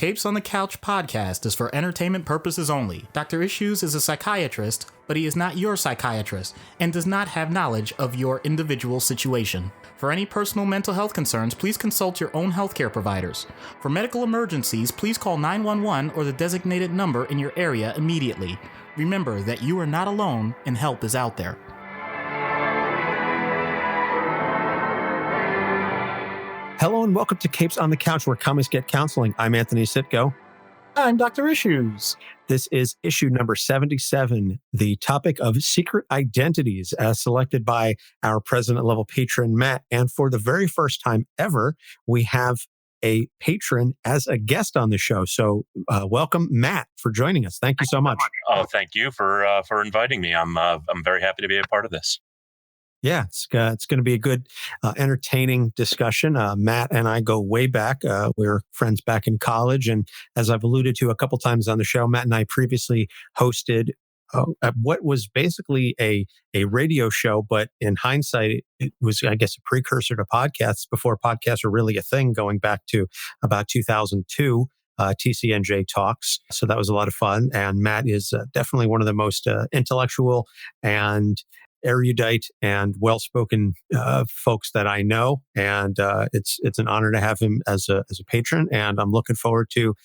Capes on the Couch podcast is for entertainment purposes only. Dr. Issues is a psychiatrist, but he is not your psychiatrist and does not have knowledge of your individual situation. For any personal mental health concerns, please consult your own healthcare providers. For medical emergencies, please call 911 or the designated number in your area immediately. Remember that you are not alone and help is out there. Hello and welcome to Capes on the Couch, where comics get counseling. I'm Anthony Sitko. I'm Dr. Issues. This is issue number 77, the topic of secret identities, as selected by our president-level patron, Matt. And for the very first time ever, we have a patron as a guest on the show. So welcome, Matt, for joining us. Thank you so much. Oh, thank you for inviting me. I'm very happy to be a part of this. Yeah, it's going to be a good, entertaining discussion. Matt and I go way back. We're friends back in college. And as I've alluded to a couple times on the show, Matt and I previously hosted what was basically a radio show. But in hindsight, it was, I guess, a precursor to podcasts before podcasts were really a thing, going back to about 2002. TCNJ Talks. So that was a lot of fun. And Matt is definitely one of the most intellectual and erudite and well-spoken folks that I know, and it's an honor to have him as a patron. And I'm looking forward to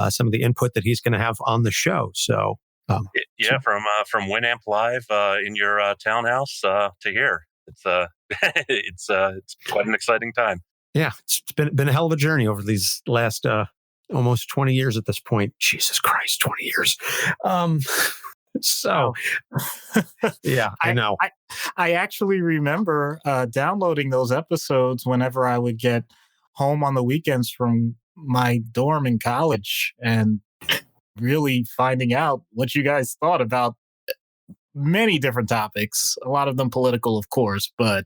some of the input that he's going to have on the show. So, from Winamp Live in your townhouse to here, it's quite an exciting time. Yeah, it's been a hell of a journey over these last almost 20 years at this point. Jesus Christ, 20 years. So, yeah, I know. I actually remember downloading those episodes whenever I would get home on the weekends from my dorm in college and really finding out what you guys thought about many different topics, a lot of them political, of course, but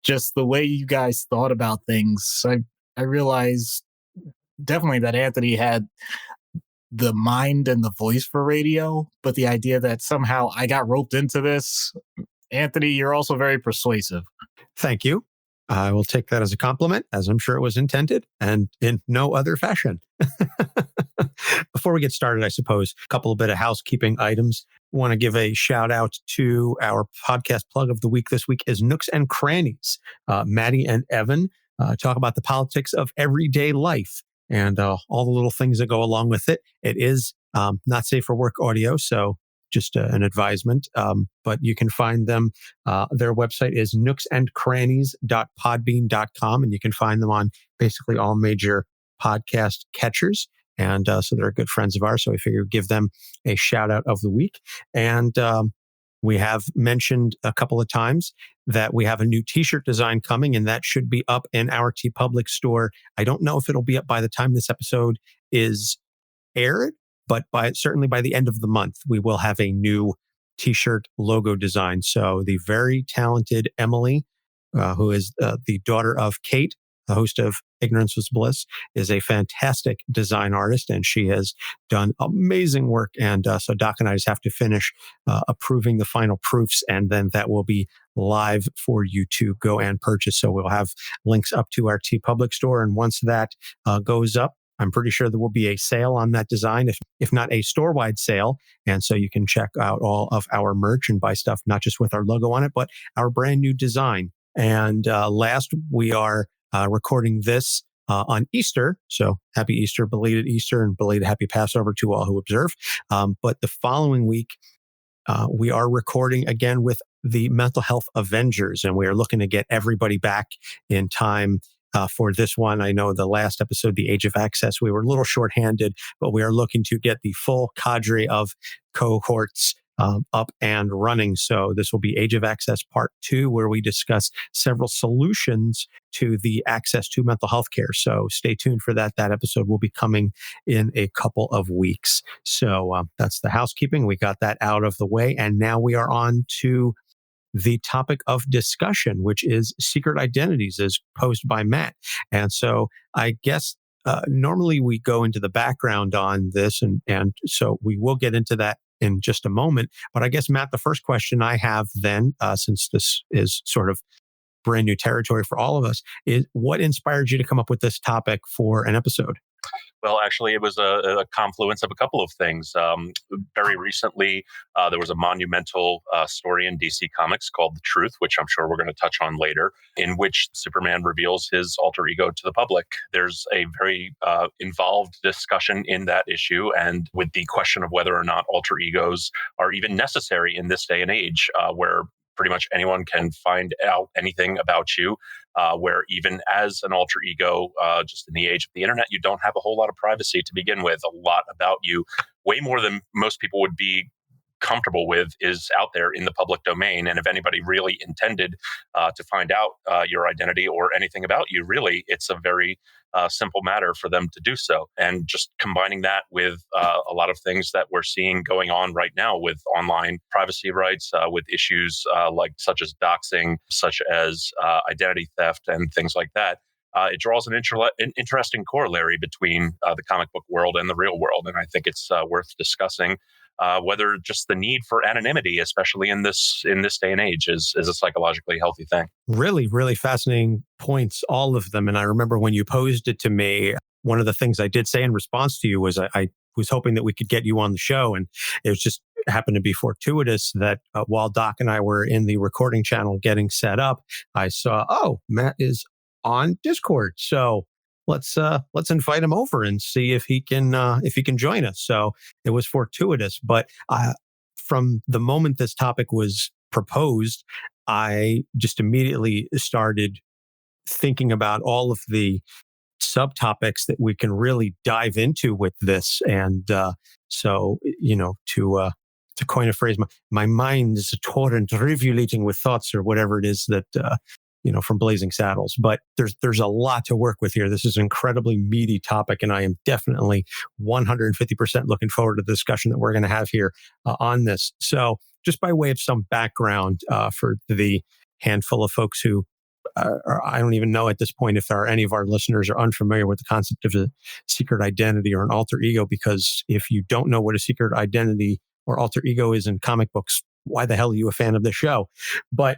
just the way you guys thought about things. I realized definitely that Anthony had the mind and the voice for radio, but the idea that somehow I got roped into this, Anthony, you're also very persuasive. Thank you. I will take that as a compliment, as I'm sure it was intended, and in no other fashion. Before we get started, I suppose, a couple of bit of housekeeping items. I want to give a shout out to our podcast plug of the week. This week is Nooks and Crannies. Maddie and Evan talk about the politics of everyday life and all the little things that go along with it. It is not safe for work audio, so just an advisement. But you can find them. Their website is nooksandcrannies.podbean.com, and you can find them on basically all major podcast catchers. And so they're good friends of ours, so I figure give them a shout out of the week. And we have mentioned a couple of times that we have a new t-shirt design coming, and that should be up in our TeePublic store. I don't know if it'll be up by the time this episode is aired, but certainly by the end of the month, we will have a new t-shirt logo design. So the very talented Emily, who is the daughter of Kate, the host of Ignorance Was Bliss, is a fantastic design artist, and she has done amazing work. And so Doc and I just have to finish approving the final proofs, and then that will be live for you to go and purchase. So we'll have links up to our TeePublic store. And once that goes up, I'm pretty sure there will be a sale on that design, if not a store-wide sale. And so you can check out all of our merch and buy stuff, not just with our logo on it, but our brand new design. And last, we are recording this on Easter. So happy Easter, belated Easter, and belated happy Passover to all who observe. But the following week, we are recording again with the Mental Health Avengers, and we are looking to get everybody back in time for this one. I know the last episode, The Age of Access, we were a little shorthanded, but we are looking to get the full cadre of cohorts up and running. So this will be Age of Access Part 2, where we discuss several solutions to the access to mental health care. So stay tuned for that. That episode will be coming in a couple of weeks. So that's the housekeeping. We got that out of the way. And now we are on to the topic of discussion, which is secret identities, as posed by Matt. And so I guess normally we go into the background on this, and so we will get into that in just a moment. But I guess, Matt, the first question I have then, since this is sort of brand new territory for all of us, is what inspired you to come up with this topic for an episode? Well, actually, it was a confluence of a couple of things. Very recently, there was a monumental story in DC Comics called The Truth, which I'm sure we're going to touch on later, in which Superman reveals his alter ego to the public. There's a very involved discussion in that issue, and with the question of whether or not alter egos are even necessary in this day and age, where pretty much anyone can find out anything about you, where even as an alter ego, just in the age of the internet, you don't have a whole lot of privacy to begin with. A lot about you, way more than most people would be comfortable with, is out there in the public domain. And if anybody really intended to find out your identity or anything about you, really, it's a very simple matter for them to do so. And just combining that with a lot of things that we're seeing going on right now with online privacy rights, with issues such as doxing, such as identity theft, and things like that. It draws an interesting corollary between the comic book world and the real world. And I think it's worth discussing whether just the need for anonymity, especially in this day and age, is a psychologically healthy thing. Really, really fascinating points, all of them. And I remember when you posed it to me, one of the things I did say in response to you was I was hoping that we could get you on the show. And it was just happened to be fortuitous that while Doc and I were in the recording channel getting set up, I saw, oh, Matt is on Discord. So let's invite him over and see if he can join us. So it was fortuitous, but from the moment this topic was proposed, I just immediately started thinking about all of the subtopics that we can really dive into with this. And so, to coin a phrase, my mind is a torrent rivulating with thoughts, or whatever it is that from Blazing Saddles. But there's a lot to work with here. This is an incredibly meaty topic, and I am definitely 150% looking forward to the discussion that we're going to have here on this. So just by way of some background for the handful of folks who I don't even know at this point if there are any of our listeners are unfamiliar with the concept of a secret identity or an alter ego, because if you don't know what a secret identity or alter ego is in comic books, why the hell are you a fan of the show? But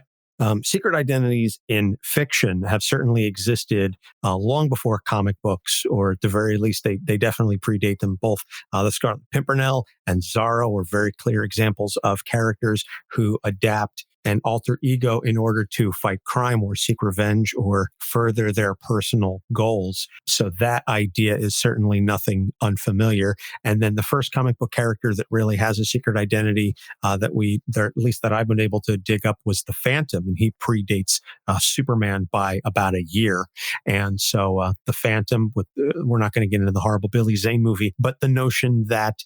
secret identities in fiction have certainly existed long before comic books, or at the very least, they definitely predate them. Both the Scarlet Pimpernel and Zorro are very clear examples of characters who adapt an alter ego in order to fight crime or seek revenge or further their personal goals. So that idea is certainly nothing unfamiliar. And then the first comic book character that really has a secret identity at least that I've been able to dig up, was the Phantom, and he predates Superman by about a year. And so the Phantom, we're not going to get into the horrible Billy Zane movie, but the notion that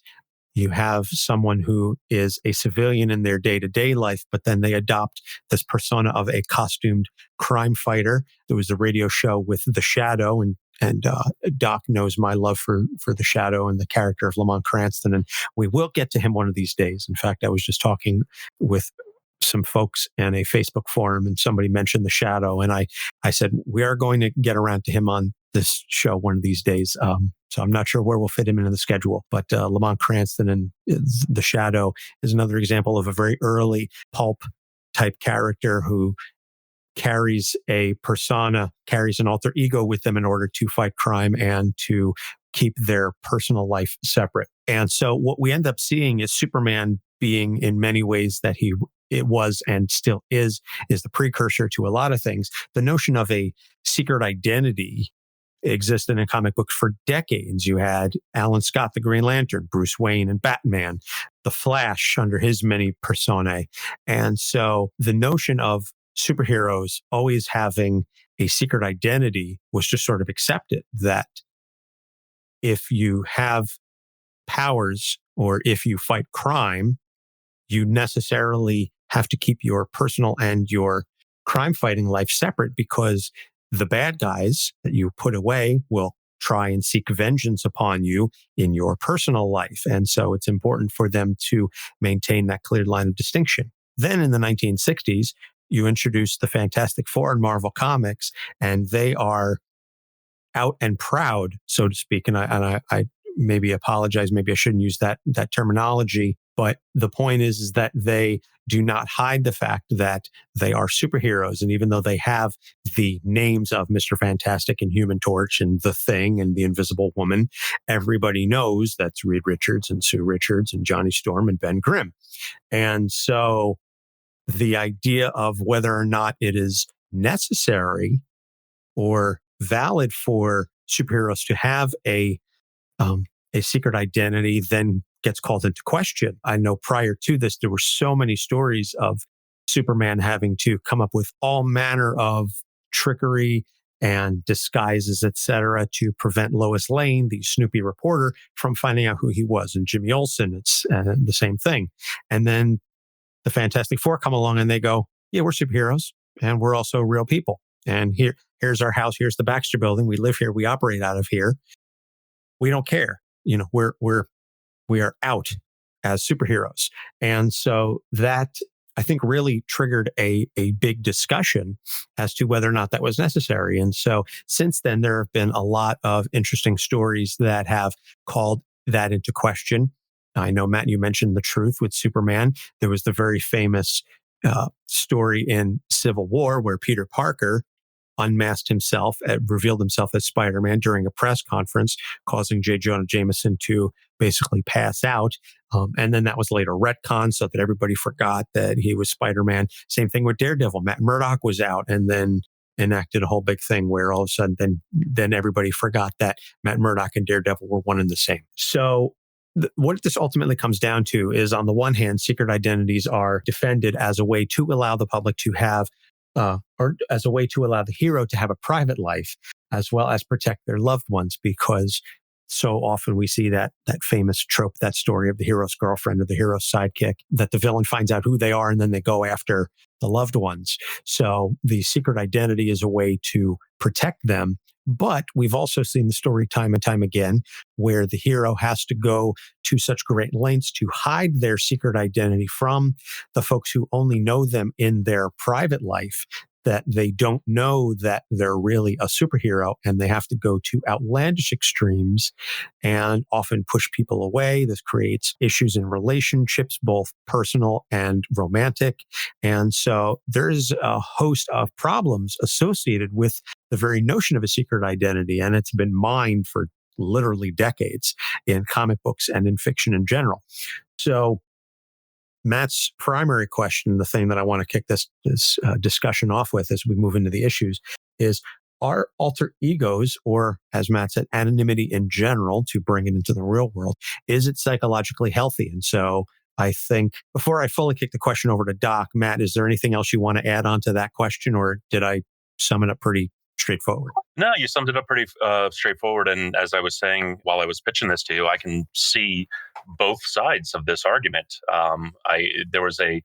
you have someone who is a civilian in their day-to-day life, but then they adopt this persona of a costumed crime fighter. There was a radio show with The Shadow, and Doc knows my love for The Shadow and the character of Lamont Cranston, and we will get to him one of these days. In fact, I was just talking with some folks in a Facebook forum, and somebody mentioned The Shadow, and I said, we are going to get around to him on this show one of these days. So I'm not sure where we'll fit him into the schedule, but Lamont Cranston and The Shadow is another example of a very early pulp type character who carries a persona, carries an alter ego with them in order to fight crime and to keep their personal life separate. And so what we end up seeing is Superman being, in many ways that it was and still is the precursor to a lot of things. The notion of a secret identity existed in comic books for decades. You had Alan Scott, the Green Lantern, Bruce Wayne and Batman, the Flash under his many personae. And so the notion of superheroes always having a secret identity was just sort of accepted, that if you have powers or if you fight crime, you necessarily have to keep your personal and your crime fighting life separate, because the bad guys that you put away will try and seek vengeance upon you in your personal life. And so it's important for them to maintain that clear line of distinction. Then in the 1960s, you introduce the Fantastic Four in Marvel Comics, and they are out and proud, so to speak. And I maybe apologize, maybe I shouldn't use that terminology, But the point is that they do not hide the fact that they are superheroes. And even though they have the names of Mr. Fantastic and Human Torch and The Thing and the Invisible Woman, everybody knows that's Reed Richards and Sue Richards and Johnny Storm and Ben Grimm. And so the idea of whether or not it is necessary or valid for superheroes to have a secret identity then gets called into question. I know prior to this, there were so many stories of Superman having to come up with all manner of trickery and disguises, etc., to prevent Lois Lane, the Snoopy reporter, from finding out who he was. And Jimmy Olsen, it's the same thing. And then the Fantastic Four come along and they go, yeah, we're superheroes and we're also real people. And here's our house. Here's the Baxter building. We live here. We operate out of here. We don't care. We are out as superheroes. And so that, I think, really triggered a big discussion as to whether or not that was necessary. And so since then, there have been a lot of interesting stories that have called that into question. I know, Matt, you mentioned The Truth with Superman. There was the very famous story in Civil War where Peter Parker unmasked himself, revealed himself as Spider-Man during a press conference, causing J. Jonah Jameson to basically pass out. And then that was later retconned so that everybody forgot that he was Spider-Man. Same thing with Daredevil. Matt Murdock was out and then enacted a whole big thing where all of a sudden then everybody forgot that Matt Murdock and Daredevil were one and the same. So what this ultimately comes down to is, on the one hand, secret identities are defended as a way to allow the public to have or as a way to allow the hero to have a private life, as well as protect their loved ones, because so often we see that famous trope, that story of the hero's girlfriend or the hero's sidekick, that the villain finds out who they are and then they go after the loved ones. So the secret identity is a way to protect them. But we've also seen the story time and time again where the hero has to go to such great lengths to hide their secret identity from the folks who only know them in their private life, that they don't know that they're really a superhero, and they have to go to outlandish extremes and often push people away. This creates issues in relationships, both personal and romantic. And so there's a host of problems associated with the very notion of a secret identity, and it's been mined for literally decades in comic books and in fiction in general. So Matt's primary question, the thing that I want to kick this discussion off with as we move into the issues, is, are alter egos, or as Matt said, anonymity in general, to bring it into the real world, is it psychologically healthy? And so I think before I fully kick the question over to Doc, Matt, is there anything else you want to add on to that question, or did I sum it up pretty straightforward? No, you summed it up pretty straightforward. And as I was saying while I was pitching this to you, I can see both sides of this argument. There was we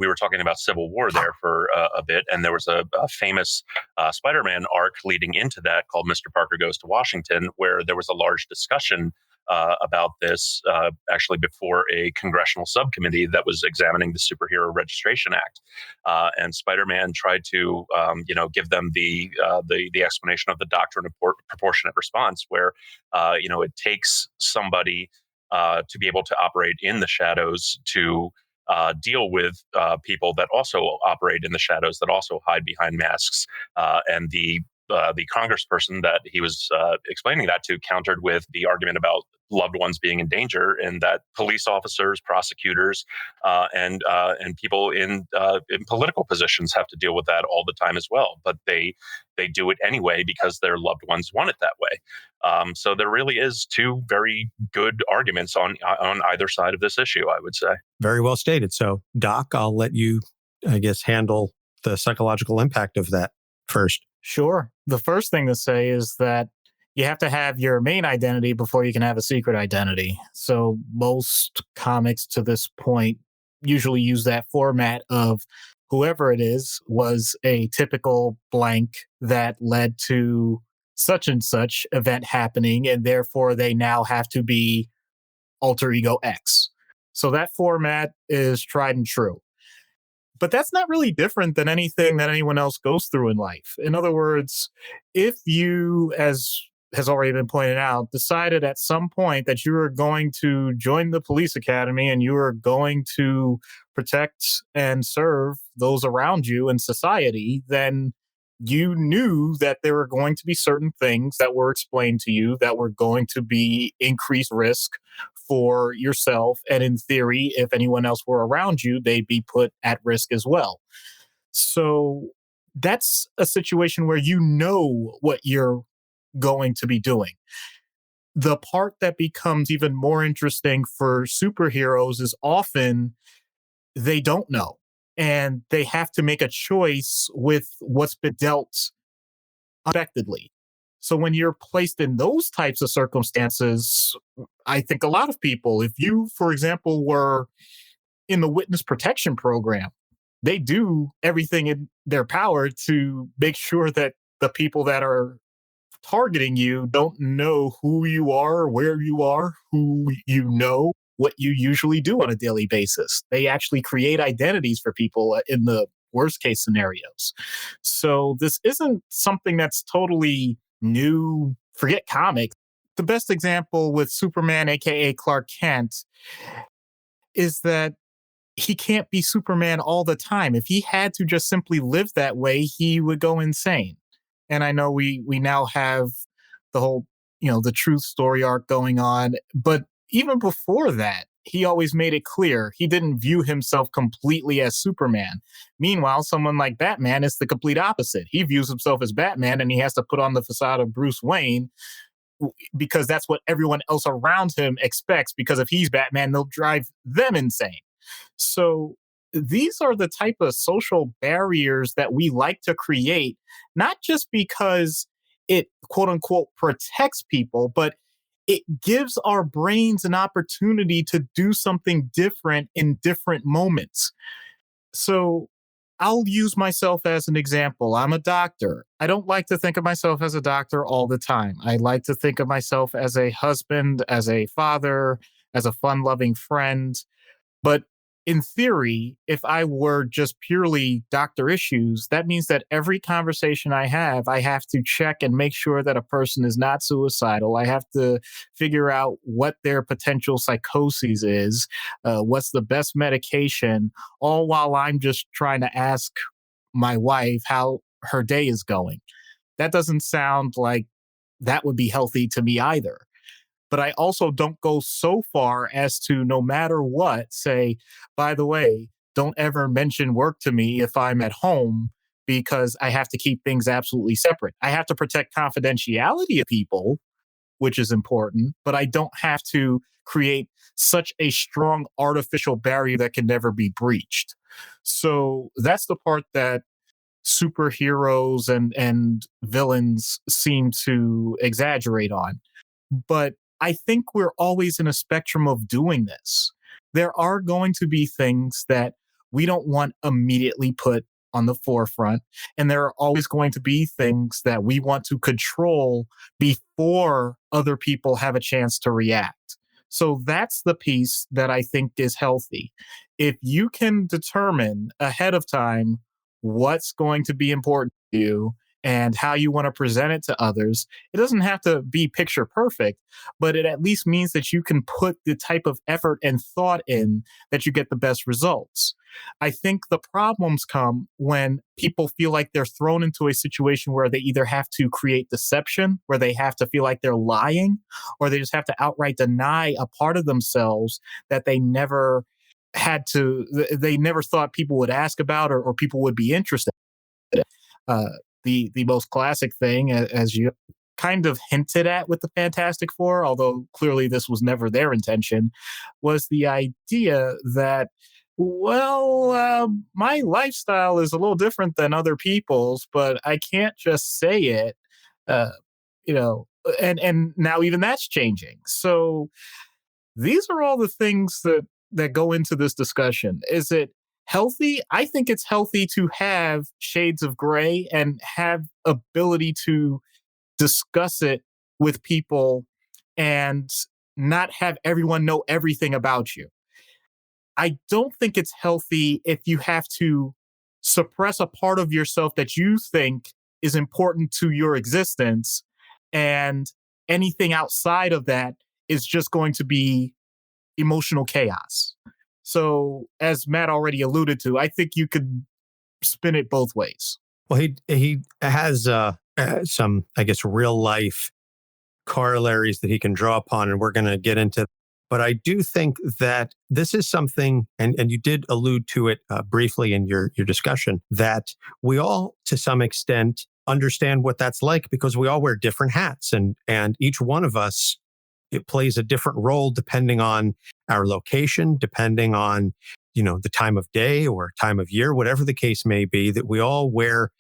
were talking about Civil War there for a bit, and there was a famous Spider-Man arc leading into that called Mr. Parker Goes to Washington, where there was a large discussion about this actually before a congressional subcommittee that was examining the Superhero Registration Act, and Spider-Man tried to give them the explanation of the doctrine of proportionate response, where it takes somebody to be able to operate in the shadows to deal with people that also operate in the shadows, that also hide behind masks, and the congressperson that he was explaining that to countered with the argument about loved ones being in danger, and that police officers, prosecutors, and people in political positions have to deal with that all the time as well. But they do it anyway because their loved ones want it that way. So there really is two very good arguments on either side of this issue, I would say. Very well stated. So, Doc, I'll let you, I guess, handle the psychological impact of that first. Sure. The first thing to say is that you have to have your main identity before you can have a secret identity. So most comics to this point usually use that format of whoever it is was a typical blank that led to such and such event happening, and therefore they now have to be alter ego X. So that format is tried and true. But that's not really different than anything that anyone else goes through in life. In other words, if you, as has already been pointed out, decided at some point that you were going to join the police academy and you were going to protect and serve those around you in society, then you knew that there were going to be certain things that were explained to you that were going to be increased risk for yourself. And in theory, if anyone else were around you, they'd be put at risk as well. So that's a situation where you know what you're going to be doing. The part that becomes even more interesting for superheroes is often they don't know and they have to make a choice with what's been dealt unexpectedly. So when you're placed in those types of circumstances, I think a lot of people, if you, for example, were in the witness protection program, they do everything in their power to make sure that the people that are targeting you don't know who you are, where you are, who you know, what you usually do on a daily basis. They actually create identities for people in the worst case scenarios. So this isn't something that's totally new. Forget comics. The best example with Superman, aka Clark Kent, is that he can't be Superman all the time. If he had to just simply live that way, he would go insane. And I know we now have the whole, the truth story arc going on, but even before that, he always made it clear he didn't view himself completely as Superman. Meanwhile, someone like Batman is the complete opposite. He views himself as Batman and he has to put on the facade of Bruce Wayne because that's what everyone else around him expects, because if he's Batman, they'll drive them insane. So these are the type of social barriers that we like to create, not just because it quote unquote protects people, but it gives our brains an opportunity to do something different in different moments. So I'll use myself as an example. I'm a doctor. I don't like to think of myself as a doctor all the time. I like to think of myself as a husband, as a father, as a fun loving friend. But in theory, if I were just purely doctor issues, that means that every conversation I have to check and make sure that a person is not suicidal. I have to figure out what their potential psychosis is, what's the best medication, all while I'm just trying to ask my wife how her day is going. That doesn't sound like that would be healthy to me either. But I also don't go so far as to, no matter what, say, by the way, don't ever mention work to me if I'm at home, because I have to keep things absolutely separate. I have to protect confidentiality of people, which is important, but I don't have to create such a strong artificial barrier that can never be breached. So that's the part that superheroes and villains seem to exaggerate on. But I think we're always in a spectrum of doing this. There are going to be things that we don't want immediately put on the forefront. And there are always going to be things that we want to control before other people have a chance to react. So that's the piece that I think is healthy. If you can determine ahead of time what's going to be important to you and how you want to present it to others, it doesn't have to be picture perfect, but it at least means that you can put the type of effort and thought in that you get the best results. I think the problems come when people feel like they're thrown into a situation where they either have to create deception, where they have to feel like they're lying, or they just have to outright deny a part of themselves that they never they never thought people would ask about, or people would be interested in. The most classic thing, as you kind of hinted at with the Fantastic Four, although clearly this was never their intention, was the idea that, my lifestyle is a little different than other people's, but I can't just say it, uh, you know, and now even that's changing. So these are all the things that go into this discussion. Is it healthy? I think it's healthy to have shades of gray and have ability to discuss it with people and not have everyone know everything about you. I don't think it's healthy if you have to suppress a part of yourself that you think is important to your existence and anything outside of that is just going to be emotional chaos. So, as Matt already alluded to, I think you could spin it both ways. Well, he has some, I guess, real life corollaries that he can draw upon, and we're going to get into. But I do think that this is something, and you did allude to it briefly in your discussion, that we all, to some extent, understand what that's like because we all wear different hats, and each one of us, it plays a different role depending on our location, depending on, the time of day or time of year, whatever the case may be, that we all wear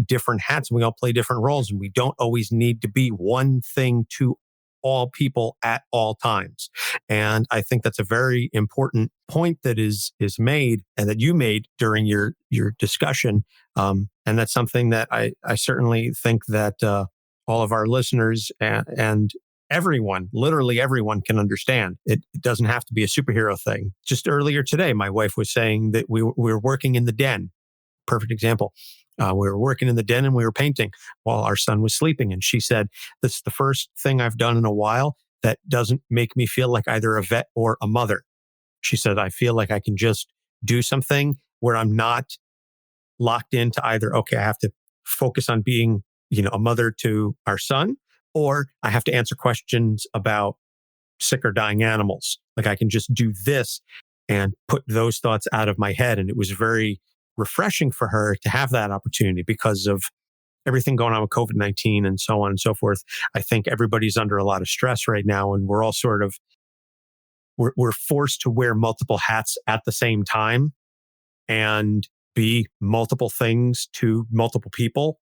different hats and we all play different roles, and we don't always need to be one thing to all people at all times. And I think that's a very important point that is made and that you made during your discussion. And that's something that I certainly think that all of our listeners and everyone, literally everyone, can understand. It doesn't have to be a superhero thing. Just earlier today, my wife was saying that we were working in the den. Perfect example. We were working in the den and we were painting while our son was sleeping. And she said, "This is the first thing I've done in a while that doesn't make me feel like either a vet or a mother." She said, "I feel like I can just do something where I'm not locked into either, okay, I have to focus on being, a mother to our son, or I have to answer questions about sick or dying animals. Like I can just do this and put those thoughts out of my head." And it was very refreshing for her to have that opportunity because of everything going on with COVID-19 and so on and so forth. I think everybody's under a lot of stress right now, and we're all sort of, we're forced to wear multiple hats at the same time and be multiple things to multiple people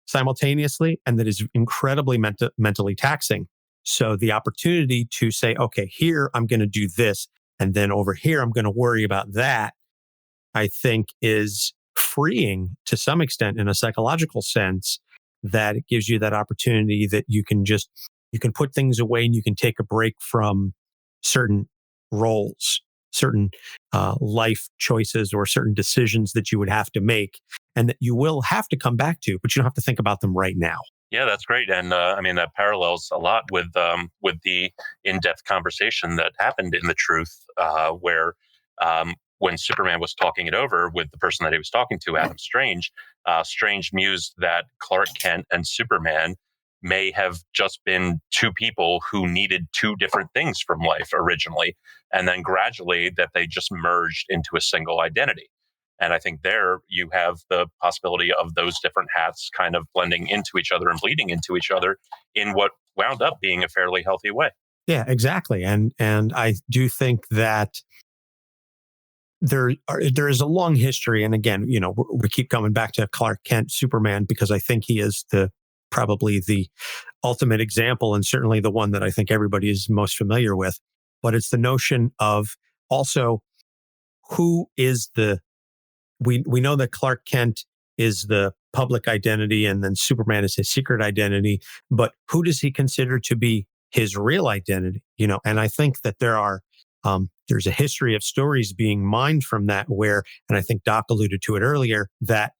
simultaneously. And that is incredibly mentally taxing. So the opportunity to say, okay, here I'm going to do this, and then over here I'm going to worry about that, I think is freeing to some extent in a psychological sense, that it gives you that opportunity that you can put things away and you can take a break from certain roles, certain life choices or certain decisions that you would have to make and that you will have to come back to, but you don't have to think about them right now. Yeah, that's great. And I mean, that parallels a lot with the in-depth conversation that happened in The Truth, where when Superman was talking it over with the person that he was talking to, Adam Strange, Strange mused that Clark Kent and Superman may have just been two people who needed two different things from life originally, and then gradually that they just merged into a single identity. And I think there you have the possibility of those different hats kind of blending into each other and bleeding into each other in what wound up being a fairly healthy way. Yeah, exactly. And I do think that there is a long history. And again, we keep coming back to Clark Kent, Superman, because I think he is probably the ultimate example, and certainly the one that I think everybody is most familiar with. But it's the notion of also who is we know that Clark Kent is the public identity and then Superman is his secret identity, but who does he consider to be his real identity? And I think that there's a history of stories being mined from that where, and I think Doc alluded to it earlier, that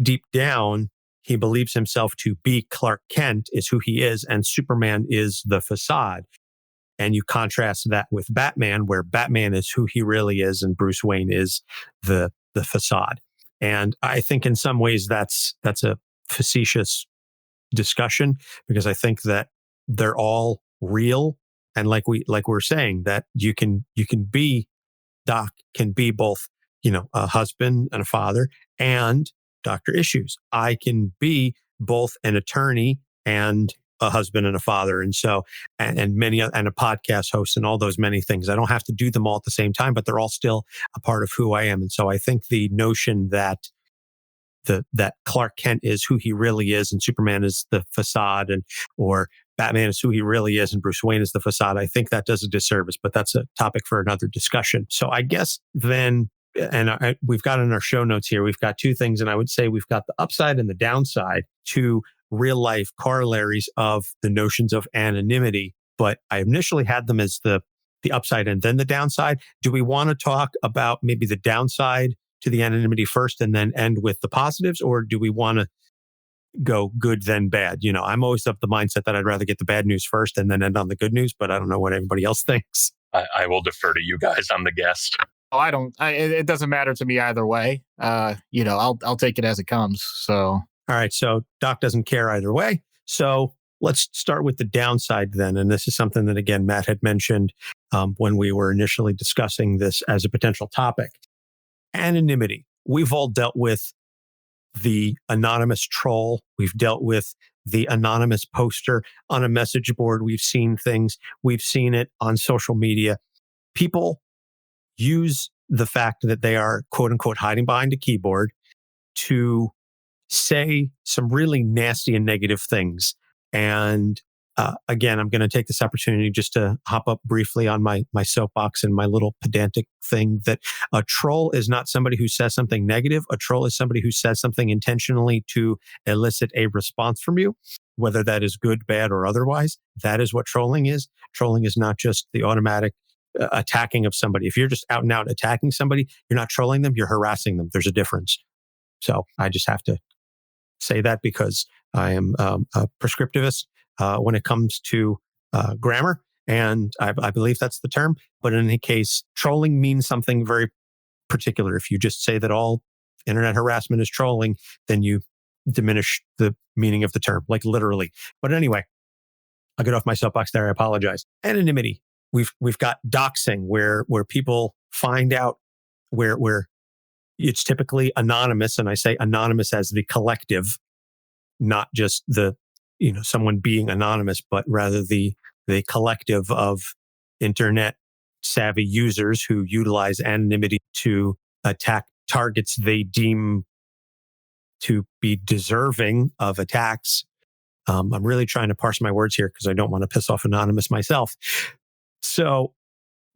deep down, he believes himself to be Clark Kent is who he is, and Superman is the facade. And you contrast that with Batman, where Batman is who he really is, and Bruce Wayne is the facade. And I think in some ways that's a facetious discussion, because I think that they're all real. And like we're saying, that you can be, Doc can be both, a husband and a father, and Dr. Issues. I can be both an attorney and a husband and a father. And so, and a podcast host and all those many things. I don't have to do them all at the same time, but they're all still a part of who I am. And so I think the notion that that Clark Kent is who he really is and Superman is the facade, or Batman is who he really is and Bruce Wayne is the facade, I think that does a disservice, but that's a topic for another discussion. So I guess then, and we've got in our show notes here, we've got two things, and I would say we've got the upside and the downside to real life corollaries of the notions of anonymity. But I initially had them as the upside and then the downside. Do we want to talk about maybe the downside to the anonymity first and then end with the positives? Or do we want to go good then bad. I'm always of the mindset that I'd rather get the bad news first and then end on the good news, but I don't know what everybody else thinks. I will defer to you guys. I'm the guest. Oh, I don't. It doesn't matter to me either way. I'll take it as it comes. So, all right. So Doc doesn't care either way. So let's start with the downside then. And this is something that, again, Matt had mentioned when we were initially discussing this as a potential topic. Anonymity. We've all dealt with the anonymous troll. We've dealt with the anonymous poster on a message board. We've seen things. We've seen it on social media. People use the fact that they are, quote unquote, hiding behind a keyboard to say some really nasty and negative things. And again, I'm going to take this opportunity just to hop up briefly on my soapbox and my little pedantic thing that a troll is not somebody who says something negative. A troll is somebody who says something intentionally to elicit a response from you, whether that is good, bad, or otherwise. That is what trolling is. Trolling is not just the automatic attacking of somebody. If you're just out and out attacking somebody, you're not trolling them, you're harassing them. There's a difference. So I just have to say that because I am a prescriptivist when it comes to grammar. And I believe that's the term. But in any case, trolling means something very particular. If you just say that all internet harassment is trolling, then you diminish the meaning of the term, like literally. But anyway, I'll get off my soapbox there. I apologize. Anonymity. We've got doxing where people find out where it's typically anonymous. And I say anonymous as the collective, not just someone being anonymous, but rather the collective of internet savvy users who utilize anonymity to attack targets they deem to be deserving of attacks. I'm really trying to parse my words here because I don't want to piss off anonymous myself. So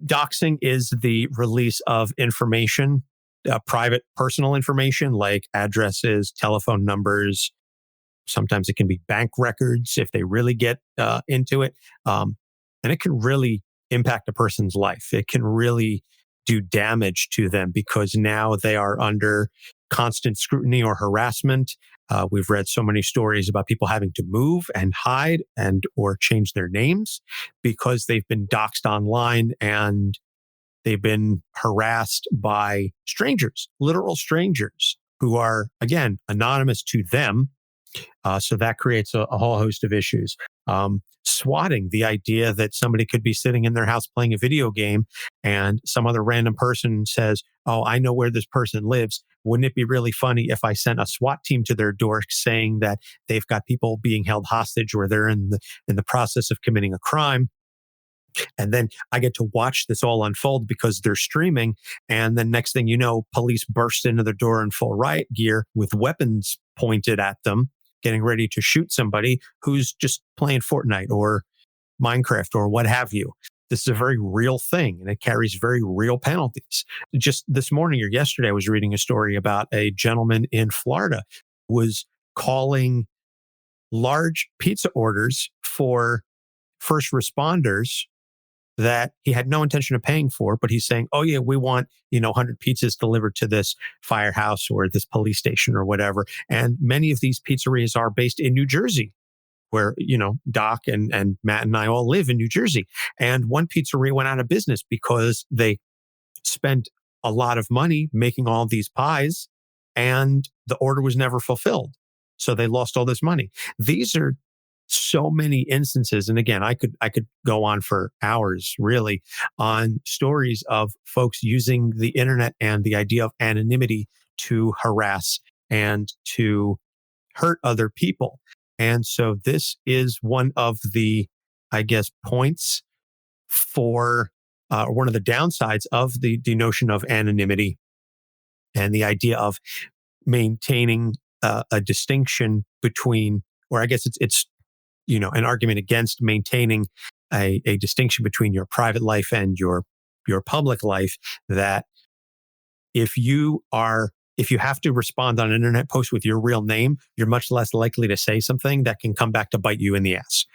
doxing is the release of information, private personal information like addresses, telephone numbers. Sometimes it can be bank records if they really get into it. And it can really impact a person's life. It can really do damage to them because now they are under constant scrutiny or harassment. We've read so many stories about people having to move and hide and or change their names because they've been doxxed online and they've been harassed by strangers, literal strangers who are, again, anonymous to them. So that creates a whole host of issues. Swatting, the idea that somebody could be sitting in their house playing a video game and some other random person says, "Oh, I know where this person lives. Wouldn't it be really funny if I sent a SWAT team to their door saying that they've got people being held hostage or they're in the process of committing a crime?" And then I get to watch this all unfold because they're streaming. And then next thing you know, police burst into the door in full riot gear with weapons pointed at them, getting ready to shoot somebody who's just playing Fortnite or Minecraft or what have you. This is a very real thing and it carries very real penalties. Just this morning or yesterday, I was reading a story about a gentleman in Florida who was calling large pizza orders for first responders that he had no intention of paying for, but he's saying, "Oh yeah, we want, 100 pizzas delivered to this firehouse or this police station or whatever." And many of these pizzerias are based in New Jersey, where, Doc and Matt and I all live in New Jersey. And one pizzeria went out of business because they spent a lot of money making all these pies and the order was never fulfilled. So they lost all this money. These are so many instances. And again, I could go on for hours really on stories of folks using the internet and the idea of anonymity to harass and to hurt other people. And so this is one of the, I guess, points for one of the downsides of the notion of anonymity and the idea of maintaining a distinction between, or I guess it's an argument against maintaining a distinction between your private life and your public life, that if you have to respond on an internet post with your real name, you're much less likely to say something that can come back to bite you in the ass,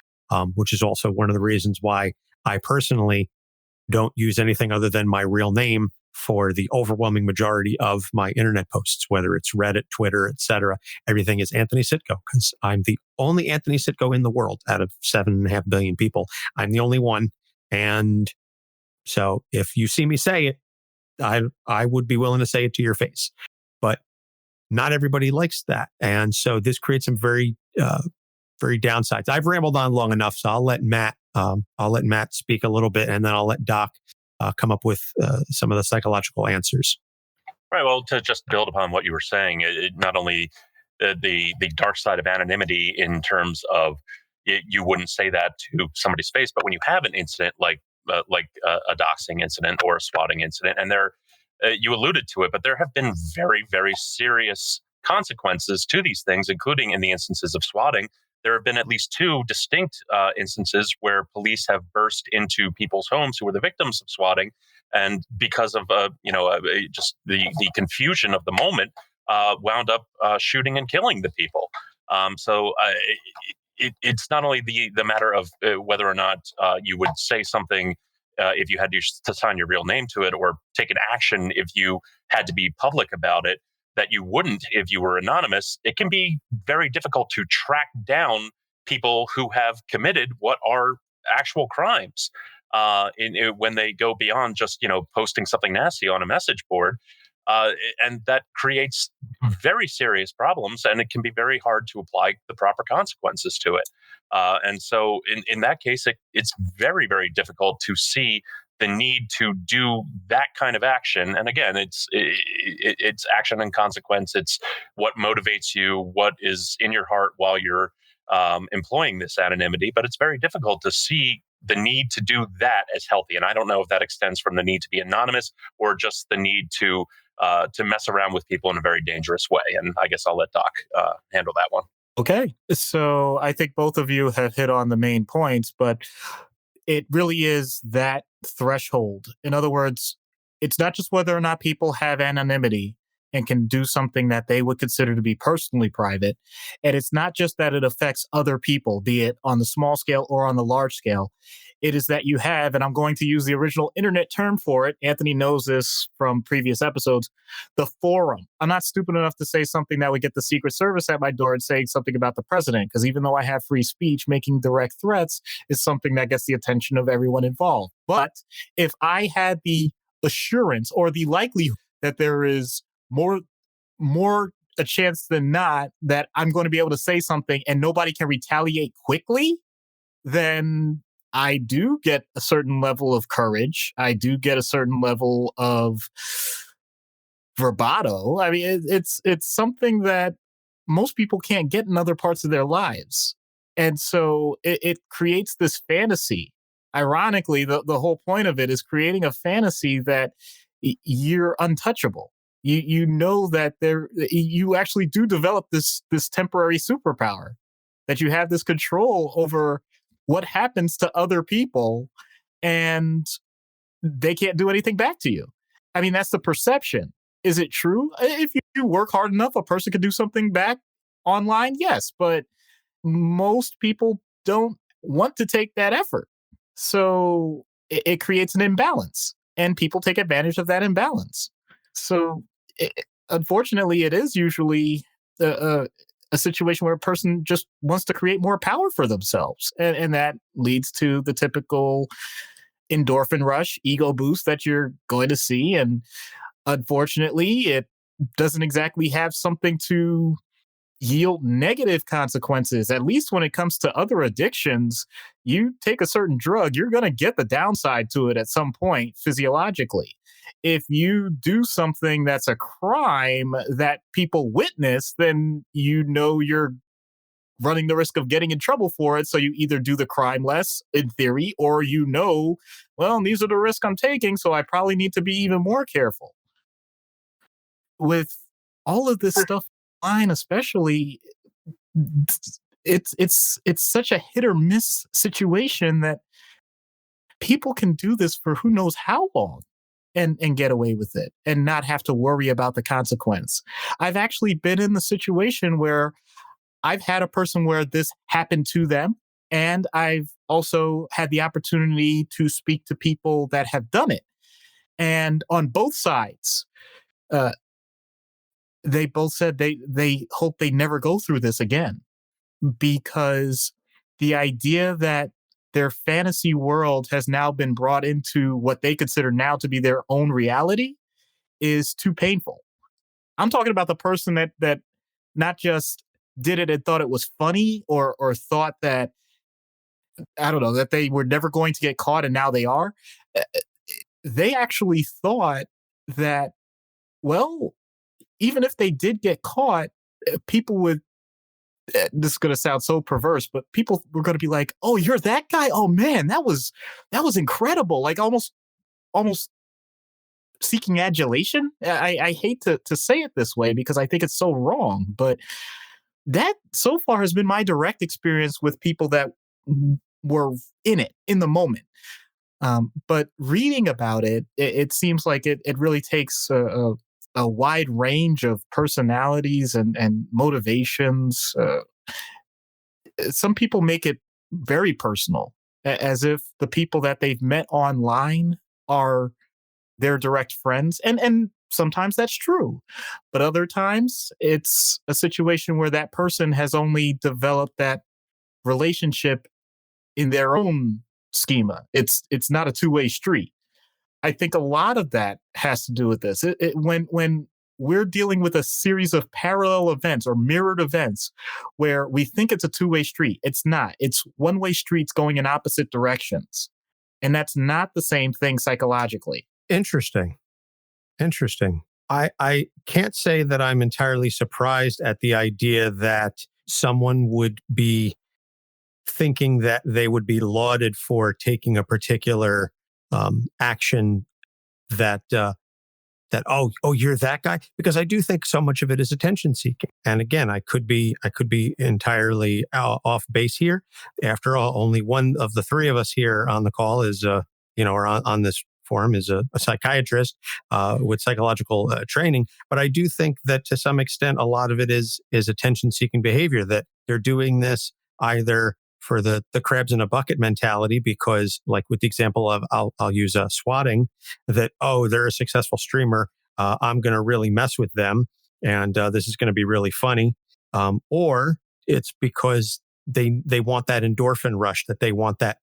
which is also one of the reasons why I personally don't use anything other than my real name for the overwhelming majority of my internet posts, whether it's Reddit, Twitter, etc. Everything is Anthony Sitko because I'm the only Anthony Sitko in the world out of 7.5 billion people. I'm the only one. And so if you see me say it, I would be willing to say it to your face. But not everybody likes that. And so this creates some very downsides. I've rambled on long enough, so I'll let Matt speak a little bit, and then I'll let Doc come up with some of the psychological answers. Right. Well, to just build upon what you were saying, it not only the dark side of anonymity in terms of you wouldn't say that to somebody's face, but when you have an incident like a doxing incident or a swatting incident, and you alluded to it, but there have been very, very serious consequences to these things, including in the instances of swatting. There have been at least two distinct instances where police have burst into people's homes who were the victims of swatting, and because of just the confusion of the moment, wound up shooting and killing the people. It's not only the matter of whether or not you would say something if you had to sign your real name to it, or take an action if you had to be public about it, that you wouldn't if you were anonymous. It can be very difficult to track down people who have committed what are actual crimes when they go beyond just posting something nasty on a message board. And that creates very serious problems, and it can be very hard to apply the proper consequences to it. And so in that case, it's very, very difficult to see the need to do that kind of action. And again, it's action and consequence. It's what motivates you, what is in your heart while you're employing this anonymity. But it's very difficult to see the need to do that as healthy. And I don't know if that extends from the need to be anonymous or just the need to mess around with people in a very dangerous way. And I guess I'll let Doc handle that one. Okay. So I think both of you have hit on the main points, but it really is that threshold. In other words, it's not just whether or not people have anonymity and can do something that they would consider to be personally private. And it's not just that it affects other people, be it on the small scale or on the large scale. It is that you have, and I'm going to use the original internet term for it. Anthony knows this from previous episodes, the forum. I'm not stupid enough to say something that would get the Secret Service at my door and saying something about the president, because even though I have free speech, making direct threats is something that gets the attention of everyone involved. But if I had the assurance or the likelihood that there is more a chance than not that I'm going to be able to say something and nobody can retaliate quickly, then I do get a certain level of courage. I do get a certain level of bravado. I mean, it's something that most people can't get in other parts of their lives. And so it creates this fantasy. Ironically, the whole point of it is creating a fantasy that you're untouchable. You know that you actually do develop this temporary superpower, that you have this control over what happens to other people and they can't do anything back to you. I mean, that's the perception. Is it true? If you work hard enough, a person can do something back online, yes, but most people don't want to take that effort. So it creates an imbalance, and people take advantage of that imbalance. So unfortunately, it is usually a situation where a person just wants to create more power for themselves. And that leads to the typical endorphin rush, ego boost that you're going to see. And unfortunately, it doesn't exactly have something to yield negative consequences. At least when it comes to other addictions, you take a certain drug, you're going to get the downside to it at some point physiologically. If you do something that's a crime that people witness, then you know you're running the risk of getting in trouble for it. So you either do the crime less, in theory, or well, these are the risks I'm taking, so I probably need to be even more careful. With all of this stuff online, especially, it's such a hit or miss situation that people can do this for who knows how long and get away with it and not have to worry about the consequence. I've actually been in the situation where I've had a person where this happened to them, and I've also had the opportunity to speak to people that have done it. And on both sides, uh, they both said they hope they never go through this again, because the idea that their fantasy world has now been brought into what they consider now to be their own reality is too painful. I'm talking about the person that not just did it and thought it was funny, or thought that, I don't know, that they were never going to get caught and now they are. Uh, They actually thought that, well, even if they did get caught, people would, this is going to sound so perverse, but people were going to be like, "Oh, you're that guy? Oh man, that was incredible!" Like almost seeking adulation. I hate to say it this way because I think it's so wrong, but that so far has been my direct experience with people that were in it in the moment. But reading about it seems like it really takes a wide range of personalities and motivations. Some people make it very personal, as if the people that they've met online are their direct friends, and sometimes that's true, but other times it's a situation where that person has only developed that relationship in their own schema. It's not a two-way street. I think a lot of that has to do with this. When we're dealing with a series of parallel events or mirrored events where we think it's a two-way street, it's not. It's one-way streets going in opposite directions. And that's not the same thing psychologically. Interesting. Interesting. I can't say that I'm entirely surprised at the idea that someone would be thinking that they would be lauded for taking a particular action that you're that guy, because I do think so much of it is attention seeking. And again, I could be entirely off base here. After all, only one of the three of us here on the call is or on this forum is a psychiatrist with psychological training. But I do think that to some extent a lot of it is attention seeking behavior, that they're doing this either for the crabs in a bucket mentality, because like with the example of I'll use swatting, that, oh, they're a successful streamer, I'm going to really mess with them, and this is going to be really funny, or it's because they want that endorphin rush, that they want that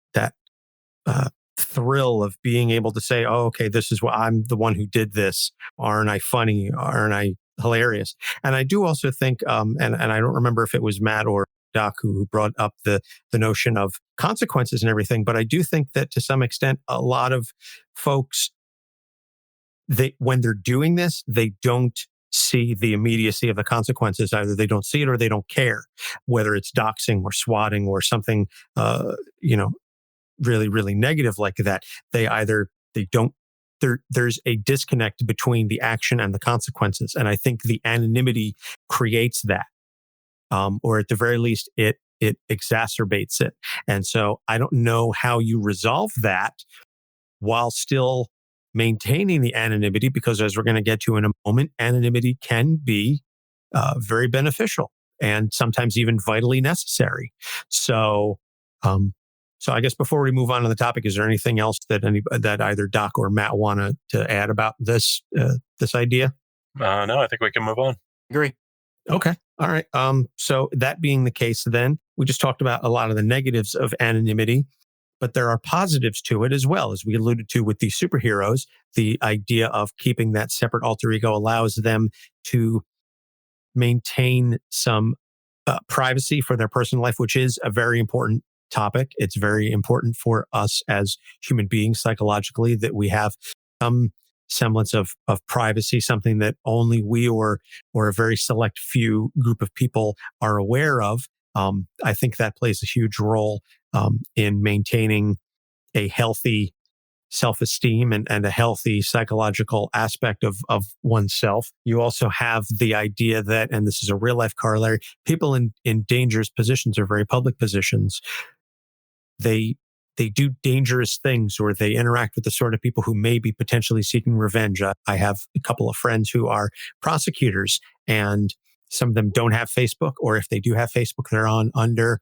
thrill of being able to say, oh, okay, this is what, I'm the one who did this. Aren't I funny? Aren't I hilarious? And I do also think, and I don't remember if it was Matt or Doc who brought up the notion of consequences and everything, but I do think that to some extent, a lot of folks, when they're doing this, they don't see the immediacy of the consequences. Either they don't see it or they don't care, whether it's doxing or swatting or something, really, really negative like that. There's a disconnect between the action and the consequences. And I think the anonymity creates that. Or at the very least, it exacerbates it. And so I don't know how you resolve that while still maintaining the anonymity, because as we're going to get to in a moment, anonymity can be very beneficial and sometimes even vitally necessary. So I guess before we move on to the topic, is there anything else that either Doc or Matt want to add about this idea? No, I think we can move on. Agree. Okay. All right. So that being the case, then we just talked about a lot of the negatives of anonymity, but there are positives to it as well. As we alluded to with the superheroes, the idea of keeping that separate alter ego allows them to maintain some privacy for their personal life, which is a very important topic. It's very important for us as human beings psychologically that we have some semblance of privacy, something that only we or a very select few group of people are aware of. I think that plays a huge role in maintaining a healthy self-esteem and a healthy psychological aspect of oneself. You also have the idea that, and this is a real life corollary, people in dangerous positions or very public positions, they do dangerous things, or they interact with the sort of people who may be potentially seeking revenge. I have a couple of friends who are prosecutors, and some of them don't have Facebook, or if they do have Facebook, they're under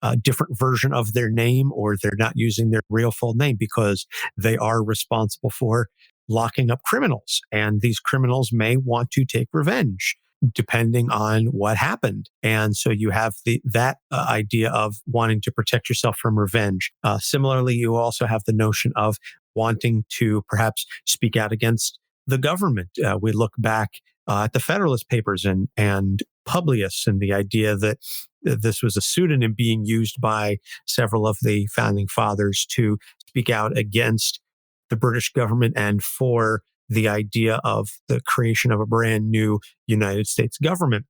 a different version of their name, or they're not using their real full name because they are responsible for locking up criminals. And these criminals may want to take revenge depending on what happened. And so you have that idea of wanting to protect yourself from revenge. Similarly, you also have the notion of wanting to perhaps speak out against the government. We look back at the Federalist Papers and Publius, and the idea that this was a pseudonym being used by several of the founding fathers to speak out against the British government and for the idea of the creation of a brand new United States government.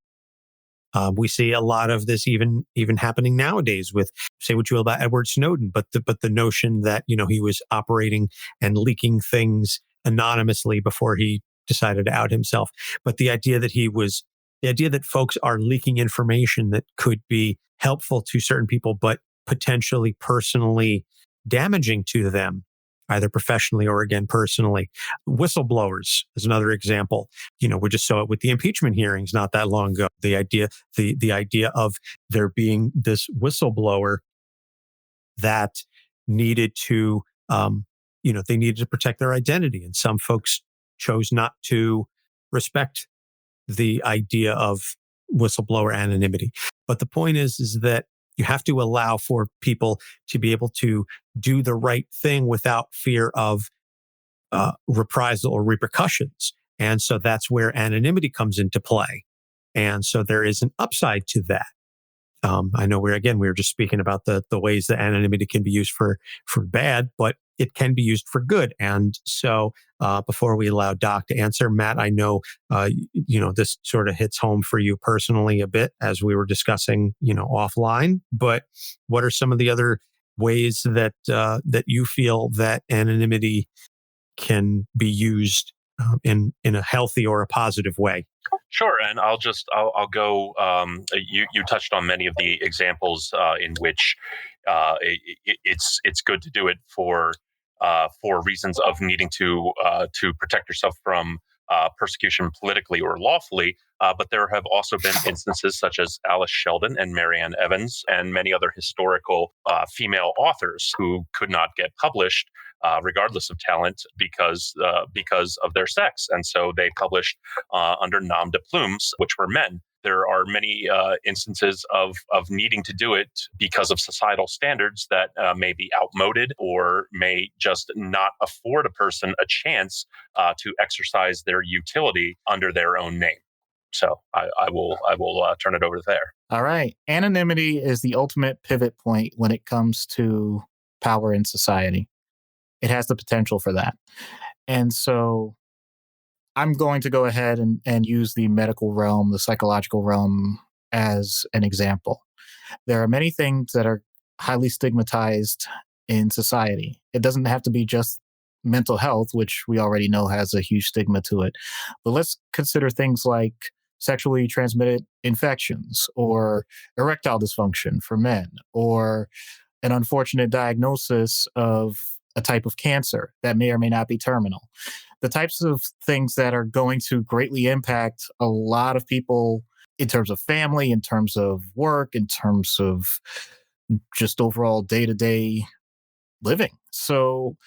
We see a lot of this even happening nowadays with, say what you will about Edward Snowden, but the notion that, he was operating and leaking things anonymously before he decided to out himself. But the idea that folks are leaking information that could be helpful to certain people, but potentially personally damaging to them, either professionally or again personally. Whistleblowers is another example. We just saw it with the impeachment hearings not that long ago. The idea of there being this whistleblower that needed to, they needed to protect their identity, and some folks chose not to respect the idea of whistleblower anonymity. But the point is that you have to allow for people to be able to do the right thing without fear of reprisal or repercussions. And so that's where anonymity comes into play. And so there is an upside to that. I know we were just speaking about the ways that anonymity can be used for bad, but it can be used for good. And so before we allow Doc to answer, Matt, I know, this sort of hits home for you personally a bit as we were discussing, offline, but what are some of the other ways that you feel that anonymity can be used in a healthy or a positive way? Sure, and I'll go. You touched on many of the examples in which it's good to do it for reasons of needing to protect yourself from persecution politically or lawfully. But there have also been instances such as Alice Sheldon and Marianne Evans and many other historical female authors who could not get published regardless of talent because of their sex. And so they published under nom de plumes, which were men. There are many instances of needing to do it because of societal standards that may be outmoded or may just not afford a person a chance to exercise their utility under their own name. So I will turn it over there. All right. Anonymity is the ultimate pivot point when it comes to power in society. It has the potential for that. And so I'm going to go ahead and use the medical realm, the psychological realm as an example. There are many things that are highly stigmatized in society. It doesn't have to be just mental health, which we already know has a huge stigma to it. But let's consider things like sexually transmitted infections or erectile dysfunction for men, or an unfortunate diagnosis of a type of cancer that may or may not be terminal. The types of things that are going to greatly impact a lot of people in terms of family, in terms of work, in terms of just overall day-to-day living. So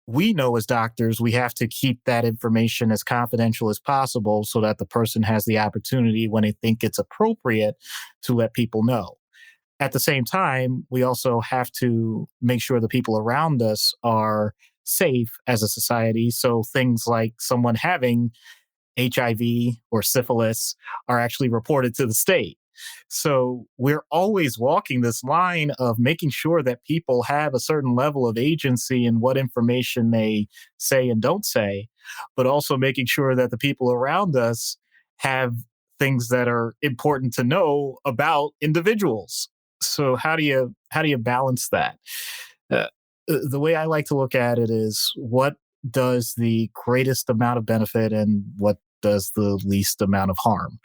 we know as doctors, we have to keep that information as confidential as possible so that the person has the opportunity when they think it's appropriate to let people know. At the same time, we also have to make sure the people around us are safe as a society. So things like someone having HIV or syphilis are actually reported to the state. So we're always walking this line of making sure that people have a certain level of agency in what information they say and don't say, but also making sure that the people around us have things that are important to know about individuals. So how do you balance that? The way I like to look at it is, what does the greatest amount of benefit and what does the least amount of harm?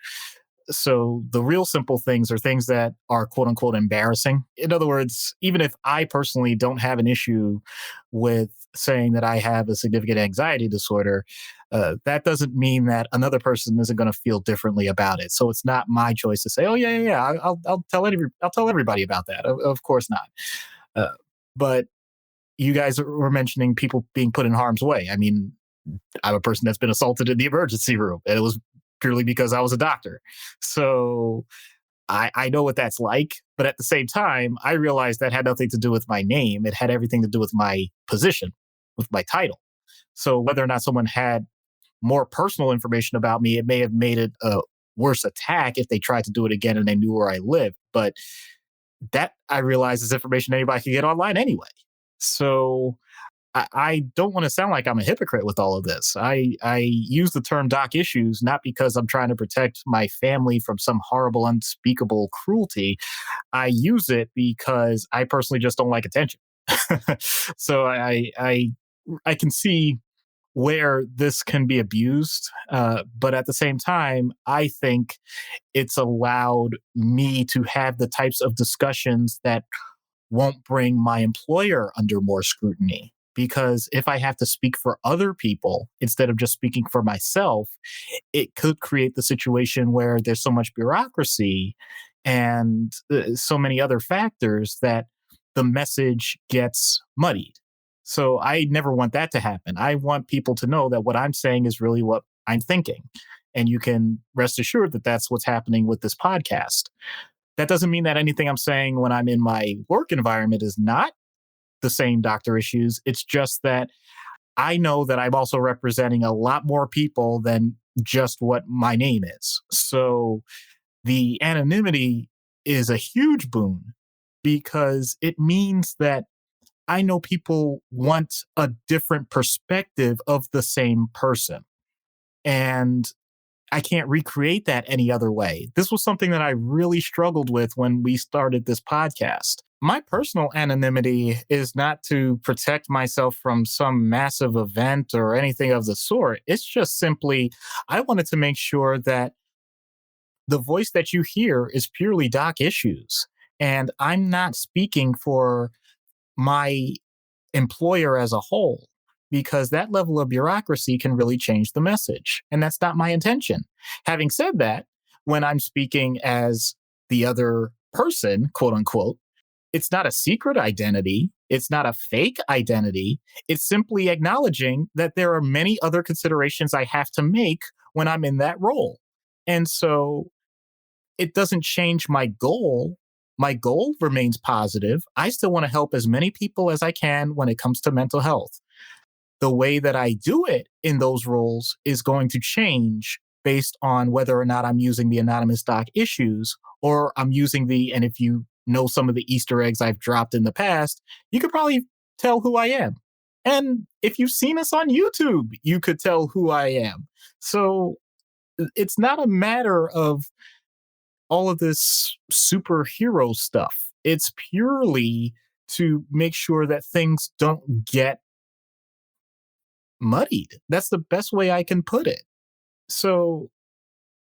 So the real simple things are things that are quote unquote embarrassing. In other words, even if I personally don't have an issue with saying that I have a significant anxiety disorder, that doesn't mean that another person isn't going to feel differently about it. So it's not my choice to say, "Oh yeah, I'll tell everybody about that." Of course not. But you guys were mentioning people being put in harm's way. I mean, I'm a person that's been assaulted in the emergency room, and it was purely because I was a doctor. So I know what that's like. But at the same time, I realized that had nothing to do with my name. It had everything to do with my position, with my title. So whether or not someone had more personal information about me, it may have made it a worse attack if they tried to do it again and they knew where I lived. But that I realize is information anybody can get online anyway. So I don't want to sound like I'm a hypocrite with all of this. I use the term doc issues not because I'm trying to protect my family from some horrible, unspeakable cruelty. I use it because I personally just don't like attention. So I can see where this can be abused, but at the same time, I think it's allowed me to have the types of discussions that won't bring my employer under more scrutiny. Because if I have to speak for other people instead of just speaking for myself, it could create the situation where there's so much bureaucracy and so many other factors that the message gets muddied. So I never want that to happen. I want people to know that what I'm saying is really what I'm thinking. And you can rest assured that that's what's happening with this podcast. That doesn't mean that anything I'm saying when I'm in my work environment is not the same doctor issues. It's just that I know that I'm also representing a lot more people than just what my name is. So the anonymity is a huge boon because it means that I know people want a different perspective of the same person. And I can't recreate that any other way. This was something that I really struggled with when we started this podcast. My personal anonymity is not to protect myself from some massive event or anything of the sort. It's just simply, I wanted to make sure that the voice that you hear is purely doc issues. And I'm not speaking for my employer as a whole, because that level of bureaucracy can really change the message. And that's not my intention. Having said that, when I'm speaking as the other person, quote unquote, it's not a secret identity. It's not a fake identity. It's simply acknowledging that there are many other considerations I have to make when I'm in that role. And so it doesn't change my goal. My goal remains positive. I still want to help as many people as I can when it comes to mental health. The way that I do it in those roles is going to change based on whether or not I'm using the anonymous doc issues or I'm using and if you know some of the Easter eggs I've dropped in the past, you could probably tell who I am. And if you've seen us on YouTube, you could tell who I am. So it's not a matter of all of this superhero stuff. It's purely to make sure that things don't get muddied. That's the best way I can put it. So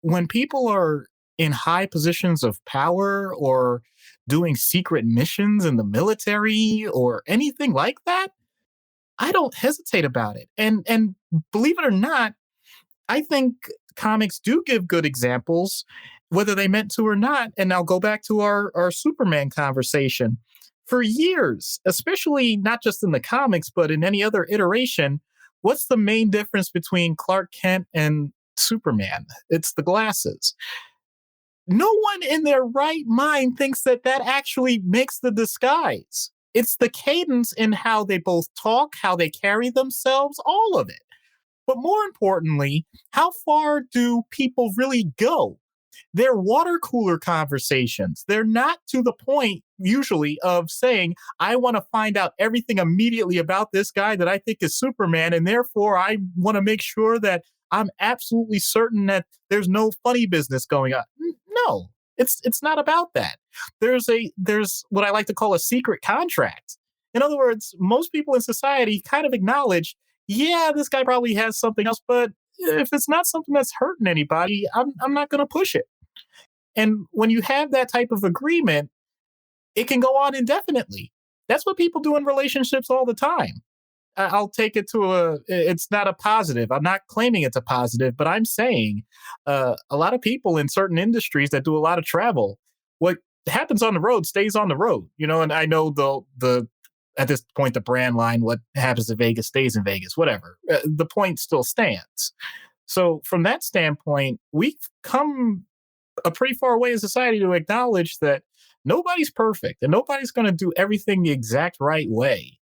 when people are in high positions of power or doing secret missions in the military or anything like that, I don't hesitate about it. And believe it or not, I think comics do give good examples, whether they meant to or not. And I'll go back to our Superman conversation. For years, especially not just in the comics, but in any other iteration, what's the main difference between Clark Kent and Superman? It's the glasses. No one in their right mind thinks that that actually makes the disguise. It's the cadence in how they both talk, how they carry themselves, all of it. But more importantly, how far do people really go? They're water cooler conversations. They're not to the point, usually, of saying, I want to find out everything immediately about this guy that I think is Superman, and therefore I want to make sure that I'm absolutely certain that there's no funny business going on. No, it's not about that. There's what I like to call a secret contract. In other words, most people in society kind of acknowledge, yeah, this guy probably has something else, but if it's not something that's hurting anybody, I'm not going to push it. And when you have that type of agreement, it can go on indefinitely. That's what people do in relationships all the time. I'll take it to it's not a positive. I'm not claiming it's a positive, but I'm saying a lot of people in certain industries that do a lot of travel, what happens on the road stays on the road, and I know the at this point, the brand line, what happens in Vegas stays in Vegas, whatever. The point still stands. So from that standpoint, we've come a pretty far way as a society to acknowledge that nobody's perfect and nobody's going to do everything the exact right way.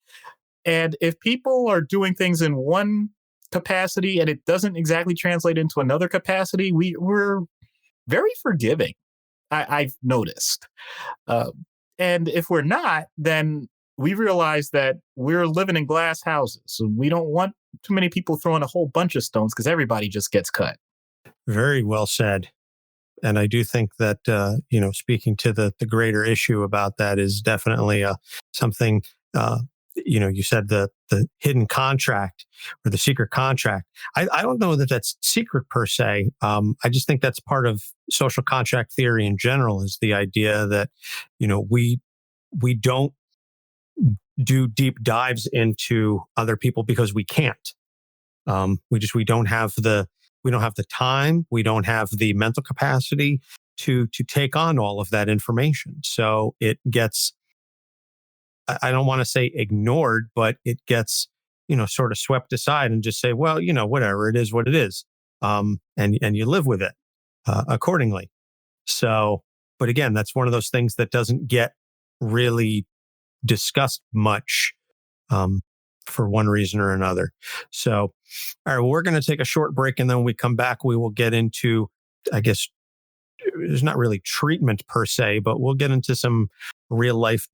And if people are doing things in one capacity and it doesn't exactly translate into another capacity, we're very forgiving. I've noticed. And if we're not, then we realize that we're living in glass houses. So we don't want too many people throwing a whole bunch of stones because everybody just gets cut. Very well said. And I do think that, speaking to the greater issue about that is definitely something, you said the hidden contract or the secret contract. I don't know that that's secret per se. I just think that's part of social contract theory in general, is the idea that, we don't do deep dives into other people because we can't. We don't have the time. We don't have the mental capacity to take on all of that information. So it gets, I don't want to say ignored, but it gets, sort of swept aside and just say, well, whatever, it is what it is. And you live with it accordingly. So, but again, that's one of those things that doesn't get really discussed much for one reason or another. So, all right, well, we're going to take a short break, and then when we come back, we will get into, I guess, there's not really treatment per se, but we'll get into some real life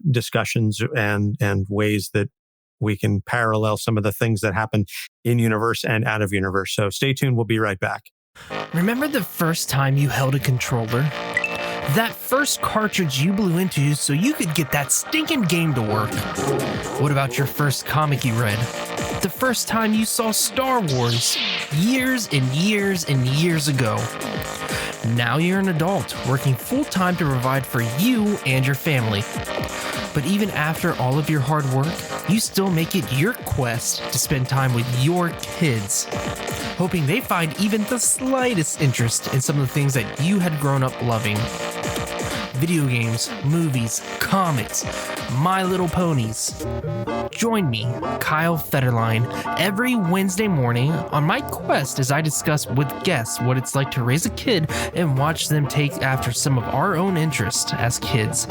discussions and ways that we can parallel some of the things that happen in universe and out of universe. So stay tuned. We'll be right back. Remember the first time you held a controller? That first cartridge you blew into so you could get that stinking game to work? What about your first comic you read? The first time you saw Star Wars years and years and years ago? Now you're an adult working full-time to provide for you and your family. But even after all of your hard work, you still make it your quest to spend time with your kids, hoping they find even the slightest interest in some of the things that you had grown up loving. Video games, movies, comics, My Little Ponies. Join me, Kyle Federline, every Wednesday morning on my quest as I discuss with guests what it's like to raise a kid and watch them take after some of our own interests as kids,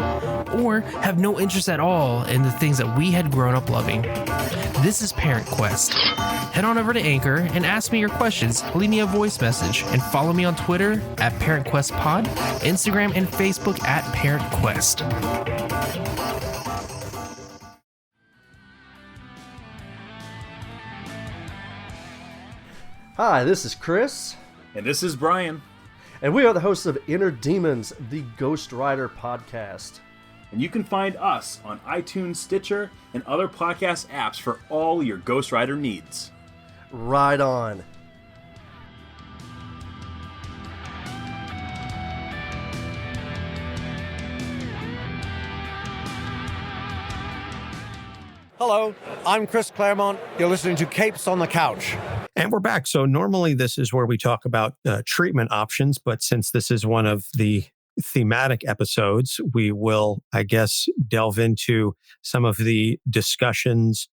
or have no interest at all in the things that we had grown up loving. This is Parent Quest. Head on over to Anchor and ask me your questions, leave me a voice message, and follow me on Twitter at Parent Quest Pod, Instagram and Facebook at Parent Quest. Hi, this is Chris. And this is Brian. And we are the hosts of Inner Demons, the Ghost Rider podcast. And you can find us on iTunes, Stitcher, and other podcast apps for all your Ghost Rider needs. Right on. Hello, I'm Chris Claremont. You're listening to Capes on the Couch. And we're back. So normally this is where we talk about treatment options, but since this is one of the thematic episodes, we will, I guess, delve into some of the discussions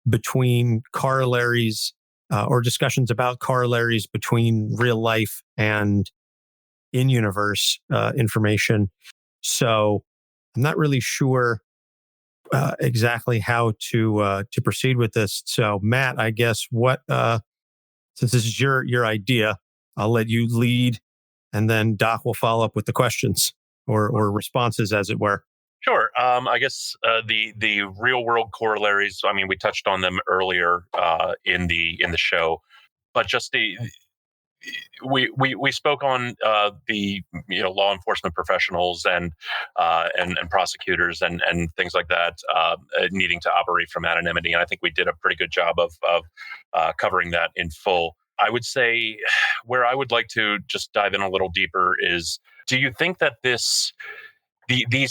between corollaries or discussions about corollaries between real life and in-universe information. So I'm not really sure exactly how to proceed with this. So Matt, I guess since this is your idea, I'll let you lead, and then Doc will follow up with the questions or responses, as it were. Sure. I guess the real world corollaries. I mean, we touched on them earlier in the show, but just we spoke on the law enforcement professionals and prosecutors and things like that needing to operate from anonymity, and I think we did a pretty good job of covering that in full. I would say where I would like to just dive in a little deeper is: do you think that these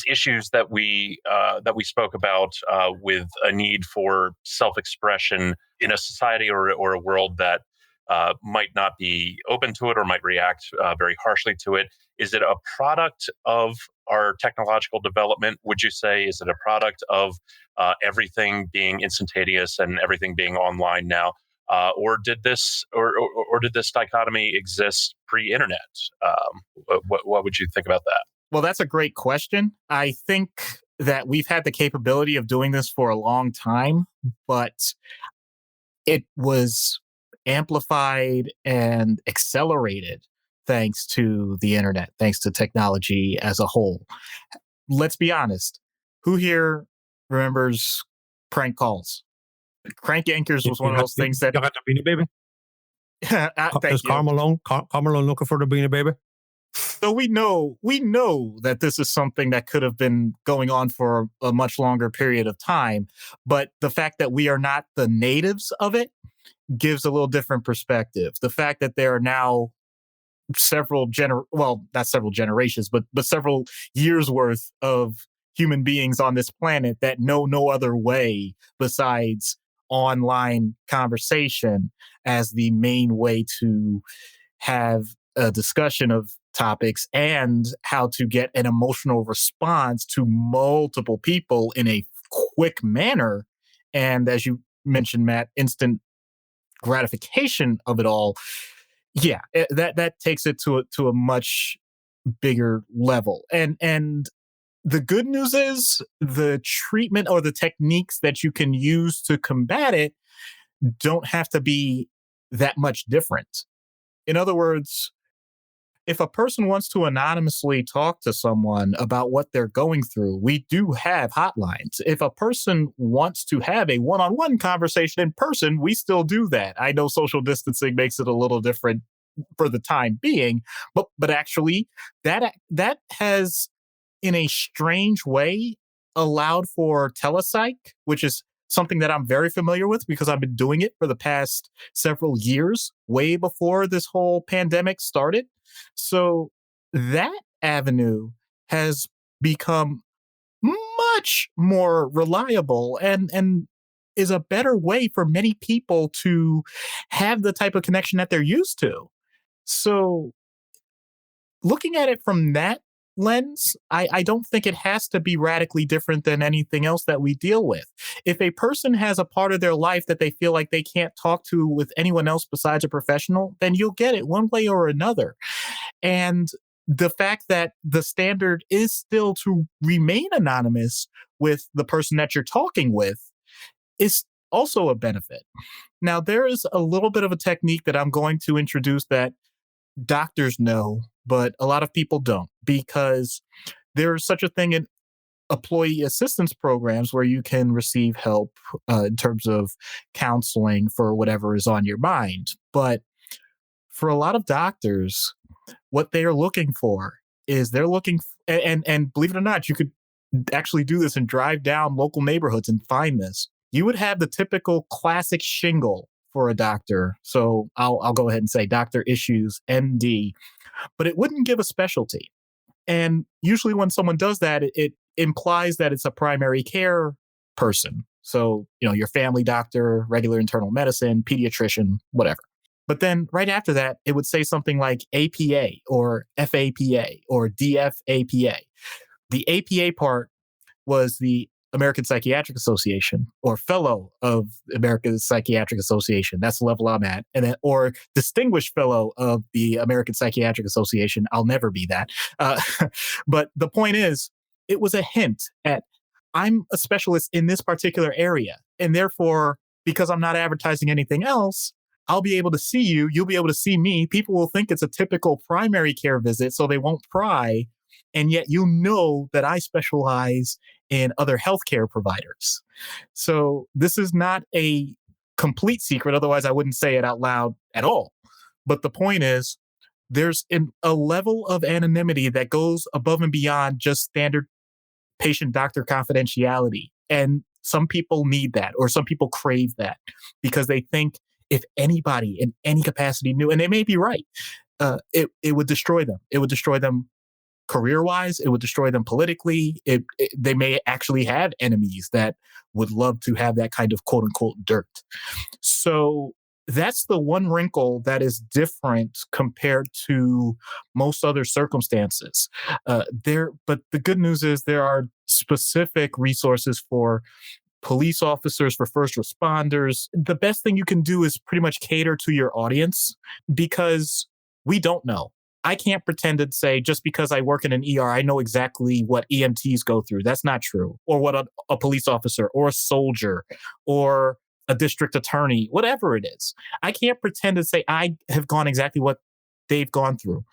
issues that we spoke about with a need for self-expression in a society or a world that might not be open to it or might react very harshly to it, is it a product of our technological development, would you say? Is it a product of everything being instantaneous and everything being online now? Or did this dichotomy exist pre-internet? What would you think about that? Well, that's a great question. I think that we've had the capability of doing this for a long time, but it was amplified and accelerated thanks to the internet, thanks to technology as a whole. Let's be honest. Who here remembers prank calls? Crank Yankers was one of those things that. You got the Beanie Baby? Thank Is you. Carmelo looking for the Beanie Baby? So we know that this is something that could have been going on for a much longer period of time, but the fact that we are not the natives of it gives a little different perspective. The fact that there are now not several generations, but several years worth of human beings on this planet that know no other way besides online conversation as the main way to have a discussion of topics and how to get an emotional response to multiple people in a quick manner. And as you mentioned, Matt, instant gratification of it all. Yeah, that takes it to a much bigger level. And the good news is the treatment or the techniques that you can use to combat it don't have to be that much different. In other words, if a person wants to anonymously talk to someone about what they're going through, we do have hotlines. If a person wants to have a one-on-one conversation in person, we still do that. I know social distancing makes it a little different for the time being, but actually that has, in a strange way, allowed for telepsych, which is something that I'm very familiar with because I've been doing it for the past several years, way before this whole pandemic started. So that avenue has become much more reliable and is a better way for many people to have the type of connection that they're used to. So looking at it from that lens, I don't think it has to be radically different than anything else that we deal with. If a person has a part of their life that they feel like they can't talk to with anyone else besides a professional, then you'll get it one way or another. And the fact that the standard is still to remain anonymous with the person that you're talking with is also a benefit. Now, there is a little bit of a technique that I'm going to introduce that doctors know, but a lot of people don't, because there's such a thing in employee assistance programs where you can receive help in terms of counseling for whatever is on your mind. But for a lot of doctors, what they are looking for is and believe it or not, you could actually do this and drive down local neighborhoods and find this. You would have the typical classic shingle for a doctor. So I'll go ahead and say Dr. Issues, MD, but it wouldn't give a specialty. And usually when someone does that, it implies that it's a primary care person. So, your family doctor, regular internal medicine, pediatrician, whatever. But then right after that, it would say something like APA or FAPA or DFAPA. The APA part was the American Psychiatric Association or fellow of the American Psychiatric Association. That's the level I'm at. And then, or distinguished fellow of the American Psychiatric Association. I'll never be that. But the point is, it was a hint at I'm a specialist in this particular area. And therefore, because I'm not advertising anything else, I'll be able to see you. You'll be able to see me. People will think it's a typical primary care visit, so they won't pry. And yet that I specialize in other healthcare providers. So this is not a complete secret. Otherwise, I wouldn't say it out loud at all. But the point is, there's a level of anonymity that goes above and beyond just standard patient-doctor confidentiality. And some people need that, or some people crave that, because they think if anybody in any capacity knew, and they may be right, it would destroy them. It would destroy them career-wise. It would destroy them politically. They may actually have enemies that would love to have that kind of quote-unquote dirt. So That's the one wrinkle that is different compared to most other circumstances. But the good news is there are specific resources for police officers, for first responders. The best thing you can do is pretty much cater to your audience because we don't know. I can't pretend to say just because I work in an ER, I know exactly what EMTs go through. That's not true. Or what a police officer or a soldier or a district attorney, whatever it is. I can't pretend to say I have gone exactly what they've gone through.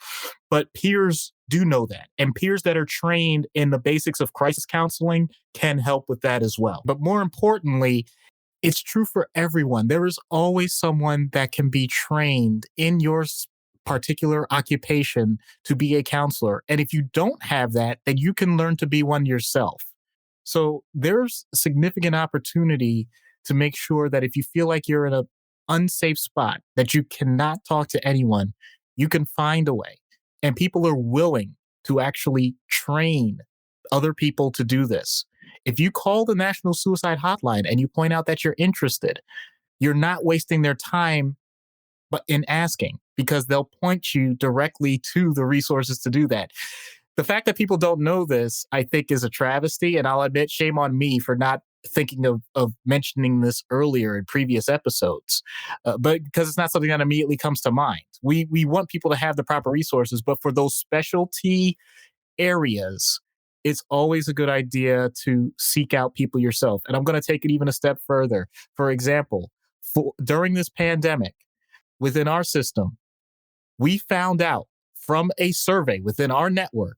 But peers do know that. And peers that are trained in the basics of crisis counseling can help with that as well. But more importantly, it's true for everyone. There is always someone that can be trained in your particular occupation to be a counselor. And if you don't have that, then you can learn to be one yourself. So there's significant opportunity to make sure that if you feel like you're in an unsafe spot, that you cannot talk to anyone, you can find a way. And people are willing to actually train other people to do this. If you call the National Suicide Hotline and you point out that you're interested, you're not wasting their time but in asking, because they'll point you directly to the resources to do that. The fact that people don't know this, I think, is a travesty. And I'll admit, shame on me for not thinking of mentioning this earlier in previous episodes, but because it's not something that immediately comes to mind. We want people to have the proper resources, but for those specialty areas, it's always a good idea to seek out people yourself. And I'm going to take it even a step further. For example, during this pandemic, within our system, we found out from a survey within our network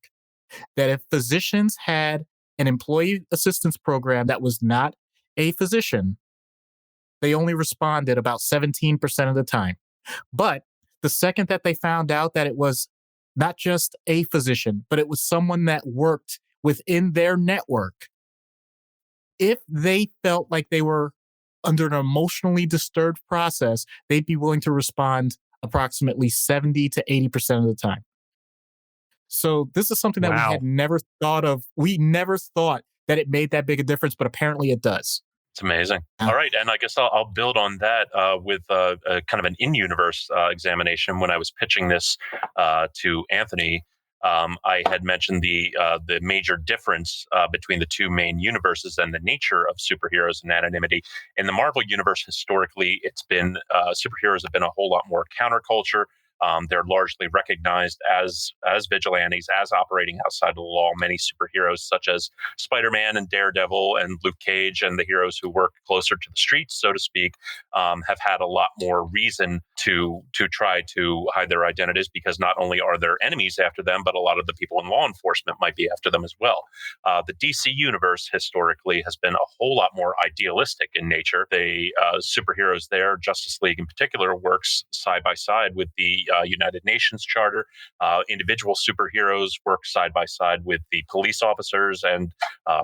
that if physicians had an employee assistance program that was not a physician, they only responded about 17% of the time. But the second that they found out that it was not just a physician, but it was someone that worked within their network, if they felt like they were under an emotionally disturbed process, they'd be willing to respond approximately 70 to 80% of the time. So this is something that we had never thought of. We never thought that it made that big a difference, but apparently it does. It's amazing. All right. And I guess I'll build on that with a kind of an in-universe examination. When I was pitching this to Anthony, I had mentioned the major difference between the two main universes and the nature of superheroes and anonymity. In the Marvel universe, historically, it's been superheroes have been a whole lot more counterculture. They're largely recognized as vigilantes, as operating outside of the law. Many superheroes, such as Spider-Man and Daredevil and Luke Cage, and the heroes who work closer to the streets, so to speak, have had a lot more reason to try to hide their identities, because not only are there enemies after them, but a lot of the people in law enforcement might be after them as well. The DC universe historically has been a whole lot more idealistic in nature. The superheroes there, Justice League in particular, works side by side with the United Nations Charter. Individual superheroes work side by side with the police officers and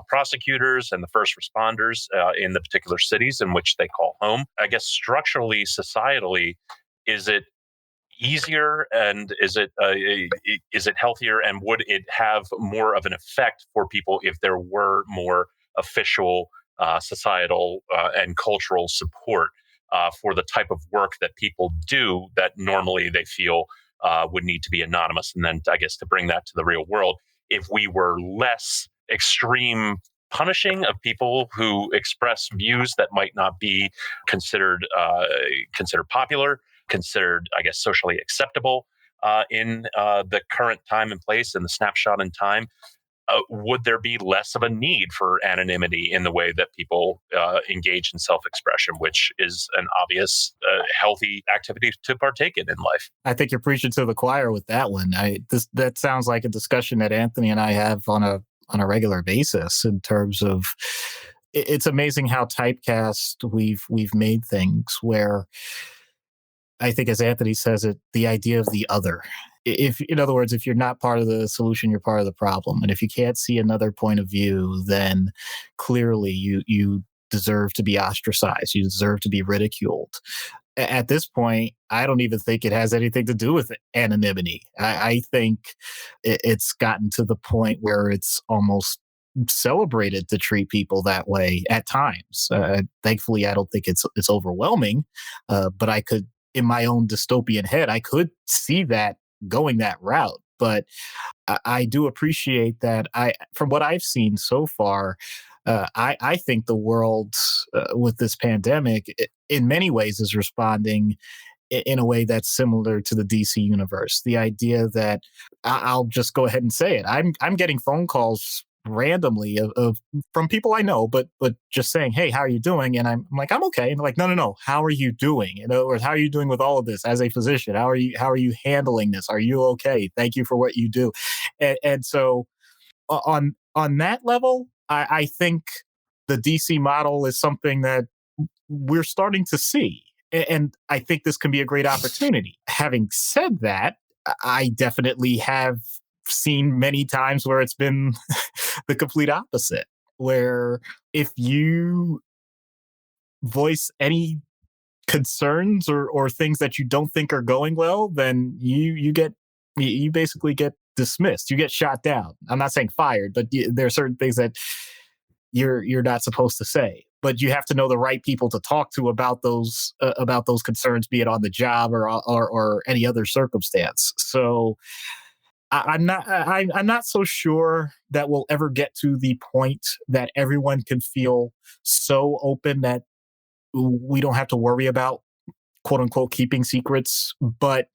prosecutors and the first responders in the particular cities in which they call home. I guess structurally, societally, is it easier, and is it healthier, and would it have more of an effect for people if there were more official societal and cultural support for the type of work that people do that normally they feel would need to be anonymous? And then I guess to bring that to the real world, if we were less extreme punishing of people who express views that might not be considered popular, considered, I guess, socially acceptable in the current time and place and the snapshot in time, would there be less of a need for anonymity in the way that people engage in self-expression, which is an obvious, healthy activity to partake in life? I think you're preaching to the choir with that one. That sounds like a discussion that Anthony and I have on a regular basis in terms of. It's amazing how typecast we've made things where. I think, as Anthony says it, the idea of the other. In other words, if you're not part of the solution, you're part of the problem. And if you can't see another point of view, then clearly you deserve to be ostracized. You deserve to be ridiculed. At this point, I don't even think it has anything to do with anonymity. I think it's gotten to the point where it's almost celebrated to treat people that way at times. Thankfully, I don't think it's overwhelming, but I could, in my own dystopian head, I could see that going that route. But I do appreciate that. From what I've seen so far, I think the world with this pandemic, in many ways, is responding in a way that's similar to the DC universe. The idea that I'll just go ahead and say it. I'm getting phone calls randomly of from people I know, but just saying, "Hey, how are you doing?" And I'm like, "I'm okay." And they're like, "No. How are you doing? In other words, how are you doing with all of this as a physician? How are you handling this? Are you okay? Thank you for what you do." And so on that level, I think the DC model is something that we're starting to see. And I think this can be a great opportunity. Having said that, I definitely have seen many times where it's been the complete opposite, where if you voice any concerns or things that you don't think are going well, then you basically get dismissed. You get shot down. I'm not saying fired, but there are certain things that you're not supposed to say. But you have to know the right people to talk to about those concerns, be it on the job or any other circumstance. So I'm not so sure that we'll ever get to the point that everyone can feel so open that we don't have to worry about quote unquote keeping secrets. But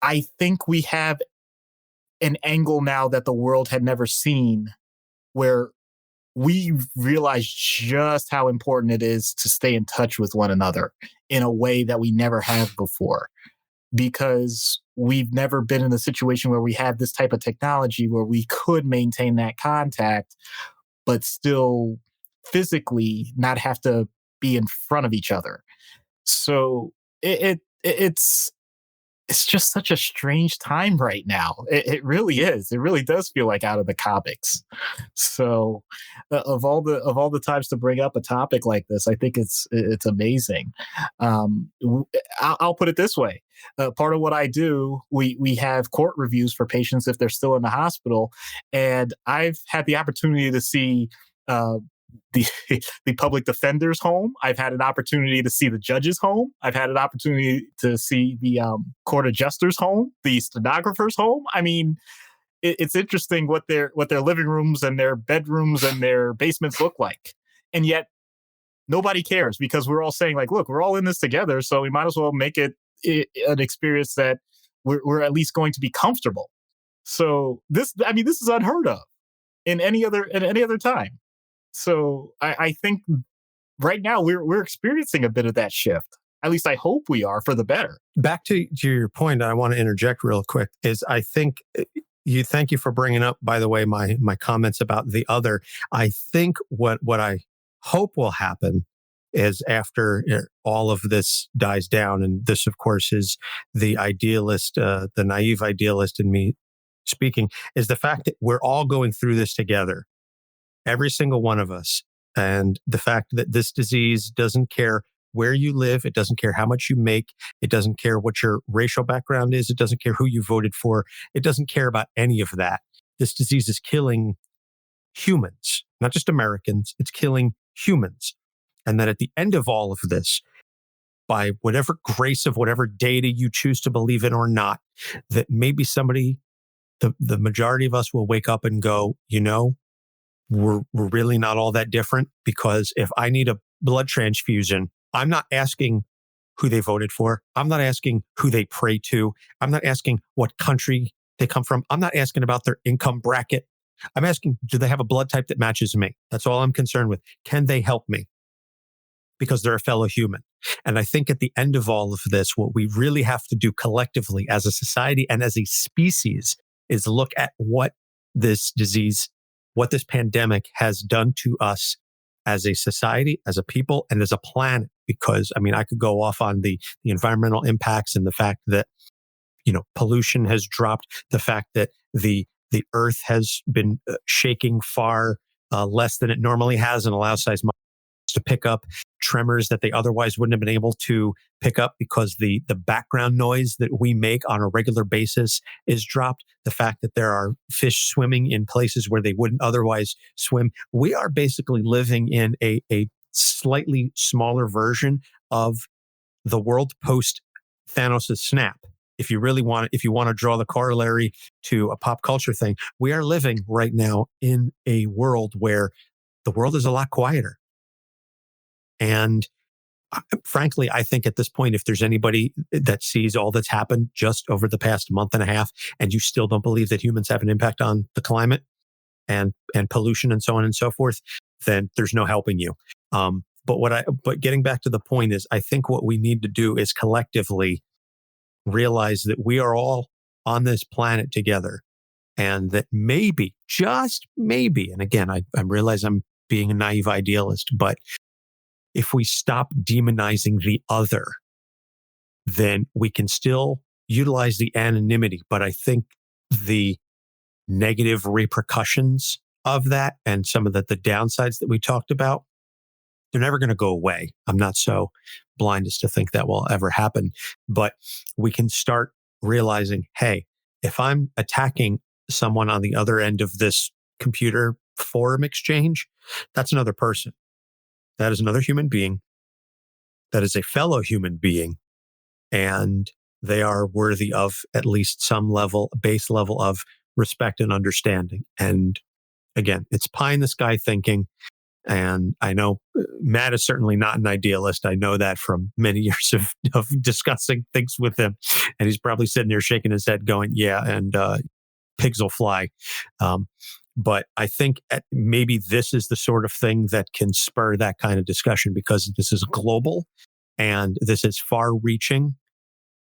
I think we have an angle now that the world had never seen, where we realize just how important it is to stay in touch with one another in a way that we never have before, because we've never been in a situation where we had this type of technology where we could maintain that contact, but still physically not have to be in front of each other. So it's just such a strange time right now. It really is. It really does feel like out of the comics. So, of all the times to bring up a topic like this, I think it's amazing. I'll put it this way: part of what I do, we have court reviews for patients if they're still in the hospital, and I've had the opportunity to see. The public defender's home. I've had an opportunity to see the judge's home. I've had an opportunity to see the court adjuster's home, the stenographer's home. I mean, it's interesting what their living rooms and their bedrooms and their basements look like, and yet nobody cares because we're all saying like, look, we're all in this together, so we might as well make it an experience that we're at least going to be comfortable. So this is unheard of in any other time. So I think right now we're experiencing a bit of that shift. At least I hope we are, for the better. Back to your point, I want to interject real quick, is I think thank you for bringing up, by the way, my comments about the other. I think what I hope will happen is after all of this dies down, and this, of course, is the idealist, the naive idealist in me speaking, is the fact that we're all going through this together. Every single one of us. And the fact that this disease doesn't care where you live. It doesn't care how much you make. It doesn't care what your racial background is. It doesn't care who you voted for. It doesn't care about any of that. This disease is killing humans, not just Americans. It's killing humans. And that at the end of all of this, by whatever grace of whatever data you choose to believe in or not, that maybe somebody, the majority of us will wake up and go, we're really not all that different, because if I need a blood transfusion, I'm not asking who they voted for. I'm not asking who they pray to. I'm not asking what country they come from. I'm not asking about their income bracket. I'm asking, do they have a blood type that matches me? That's all I'm concerned with. Can they help me? Because they're a fellow human. And I think at the end of all of this, what we really have to do collectively as a society and as a species is look at what this disease, what this pandemic has done to us as a society, as a people, and as a planet. Because, I could go off on the environmental impacts and the fact that, pollution has dropped, the fact that the earth has been shaking far less than it normally has, and allows seismic to pick up. tremors that they otherwise wouldn't have been able to pick up because the background noise that we make on a regular basis is dropped. The fact that there are fish swimming in places where they wouldn't otherwise swim. We are basically living in a slightly smaller version of the world post Thanos' snap. If you want to draw the corollary to a pop culture thing, we are living right now in a world where the world is a lot quieter. And frankly, I think at this point, if there's anybody that sees all that's happened just over the past month and a half, and you still don't believe that humans have an impact on the climate and pollution and so on and so forth, then there's no helping you. But getting back to the point is, I think what we need to do is collectively realize that we are all on this planet together, and that maybe, just maybe, and again, I realize I'm being a naive idealist, but if we stop demonizing the other, then we can still utilize the anonymity. But I think the negative repercussions of that and some of the downsides that we talked about, they're never going to go away. I'm not so blind as to think that will ever happen, but we can start realizing, hey, if I'm attacking someone on the other end of this computer forum exchange, that's another person. That is another human being. That is a fellow human being. And they are worthy of at least some base level of respect and understanding. And again, it's pie in the sky thinking. And I know Matt is certainly not an idealist. I know that from many years of discussing things with him. And he's probably sitting there shaking his head going, yeah, and pigs will fly. But I think maybe this is the sort of thing that can spur that kind of discussion, because this is global and this is far reaching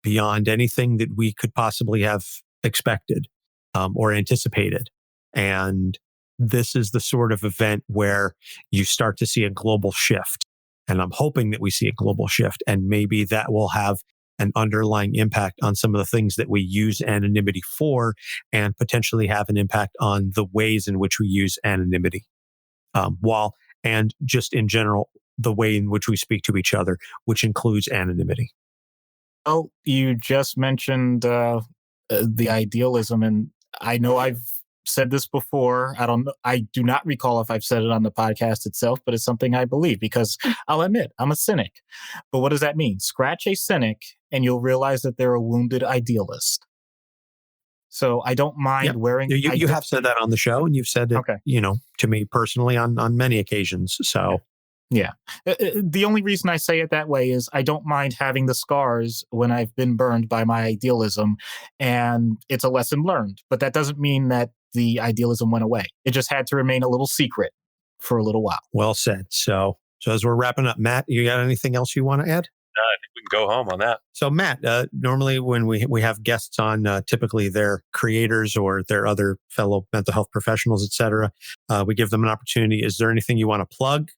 beyond anything that we could possibly have expected or anticipated. And this is the sort of event where you start to see a global shift. And I'm hoping that we see a global shift, and maybe that will have an underlying impact on some of the things that we use anonymity for, and potentially have an impact on the ways in which we use anonymity. And just in general, the way in which we speak to each other, which includes anonymity. Oh, you just mentioned the idealism, and I know I've said this before. I do not recall if I've said it on the podcast itself, but it's something I believe, because I'll admit I'm a cynic. But what does that mean? Scratch a cynic and you'll realize that they're a wounded idealist. So I don't mind wearing. You have said that on the show, and you've said it, to me personally on many occasions. So. Yeah. The only reason I say it that way is I don't mind having the scars when I've been burned by my idealism, and it's a lesson learned. But that doesn't mean that the idealism went away. It just had to remain a little secret for a little while. Well said. So as we're wrapping up, Matt, you got anything else you want to add? I think we can go home on that. So Matt, normally when we have guests on, typically they're creators or they're other fellow mental health professionals, et cetera. We give them an opportunity. Is there anything you want to plug?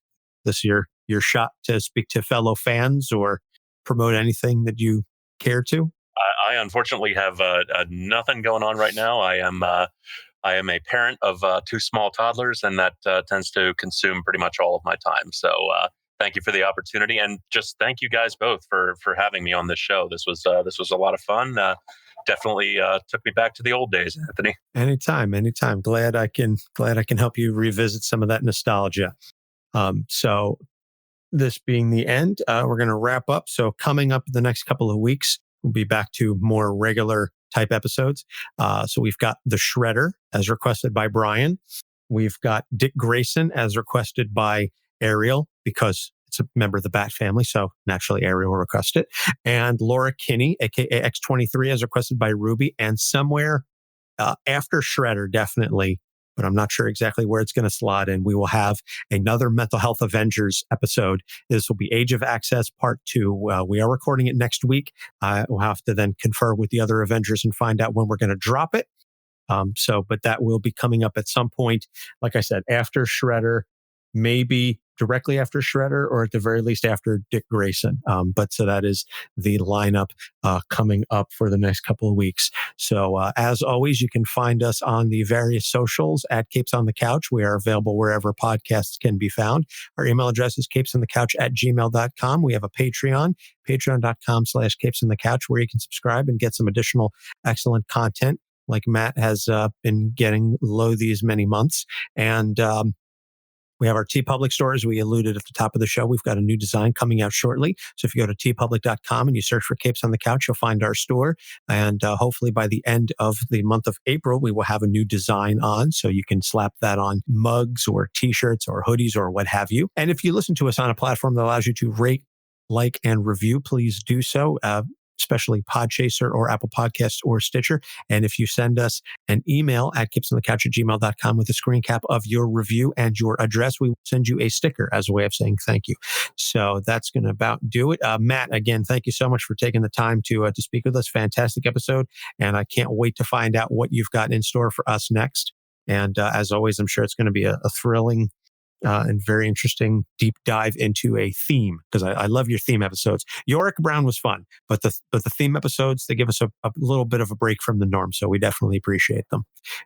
This your shot to speak to fellow fans or promote anything that you care to? I unfortunately have nothing going on right now. I am a parent of two small toddlers, and that tends to consume pretty much all of my time. So thank you for the opportunity, and just thank you guys both for having me on this show. This was a lot of fun. Definitely took me back to the old days, Anthony. Anytime. Glad I can help you revisit some of that nostalgia. So this being the end, we're going to wrap up. So coming up the next couple of weeks, we'll be back to more regular type episodes. So we've got The Shredder as requested by Brian. We've got Dick Grayson as requested by Ariel, because it's a member of the Bat family. So naturally Ariel will request it. And Laura Kinney, aka X23, as requested by Ruby. And somewhere after Shredder, definitely, but I'm not sure exactly where it's going to slot in, we will have another Mental Health Avengers episode. This will be Age of Access Part 2. We are recording it next week. We'll have to then confer with the other Avengers and find out when we're going to drop it. But that will be coming up at some point, like I said, after Shredder, maybe directly after Shredder or at the very least after Dick Grayson. But so that is the lineup coming up for the next couple of weeks. So as always, you can find us on the various socials at Capes on the Couch. We are available wherever podcasts can be found. Our email address is capesonthecouch@gmail.com. We have a Patreon, patreon.com/capesonthecouch, where you can subscribe and get some additional excellent content like Matt has been getting low these many months. And we have our TeePublic store, as we alluded at the top of the show. We've got a new design coming out shortly. So if you go to teepublic.com and you search for Capes on the Couch, you'll find our store. And hopefully by the end of the month of April, we will have a new design on. So you can slap that on mugs or t-shirts or hoodies or what have you. And if you listen to us on a platform that allows you to rate, like, and review, please do so. Especially Podchaser or Apple Podcasts or Stitcher. And if you send us an email at capesonthecouch@gmail.com with a screen cap of your review and your address, we will send you a sticker as a way of saying thank you. So that's going to about do it. Matt, again, thank you so much for taking the time to speak with us. Fantastic episode. And I can't wait to find out what you've got in store for us next. And as always, I'm sure it's going to be a thrilling and very interesting deep dive into a theme, because I love your theme episodes. Yorick Brown was fun, but the theme episodes, they give us a little bit of a break from the norm, so we definitely appreciate them.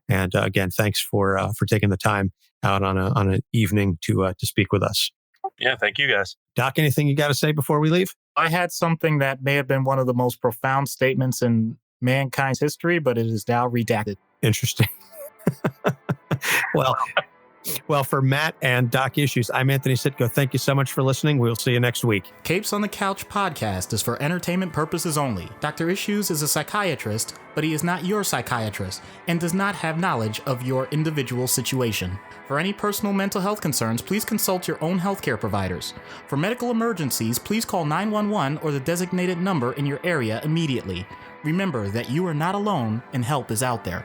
And again, thanks for taking the time out on an evening to speak with us. Yeah, thank you guys. Doc, anything you got to say before we leave? I had something that may have been one of the most profound statements in mankind's history, but it is now redacted. Interesting. Well, for Matt and Doc Issues, I'm Anthony Sitko. Thank you so much for listening. We'll see you next week. Capes on the Couch podcast is for entertainment purposes only. Dr. Issues is a psychiatrist, but he is not your psychiatrist and does not have knowledge of your individual situation. For any personal mental health concerns, please consult your own healthcare providers. For medical emergencies, please call 911 or the designated number in your area immediately. Remember that you are not alone and help is out there.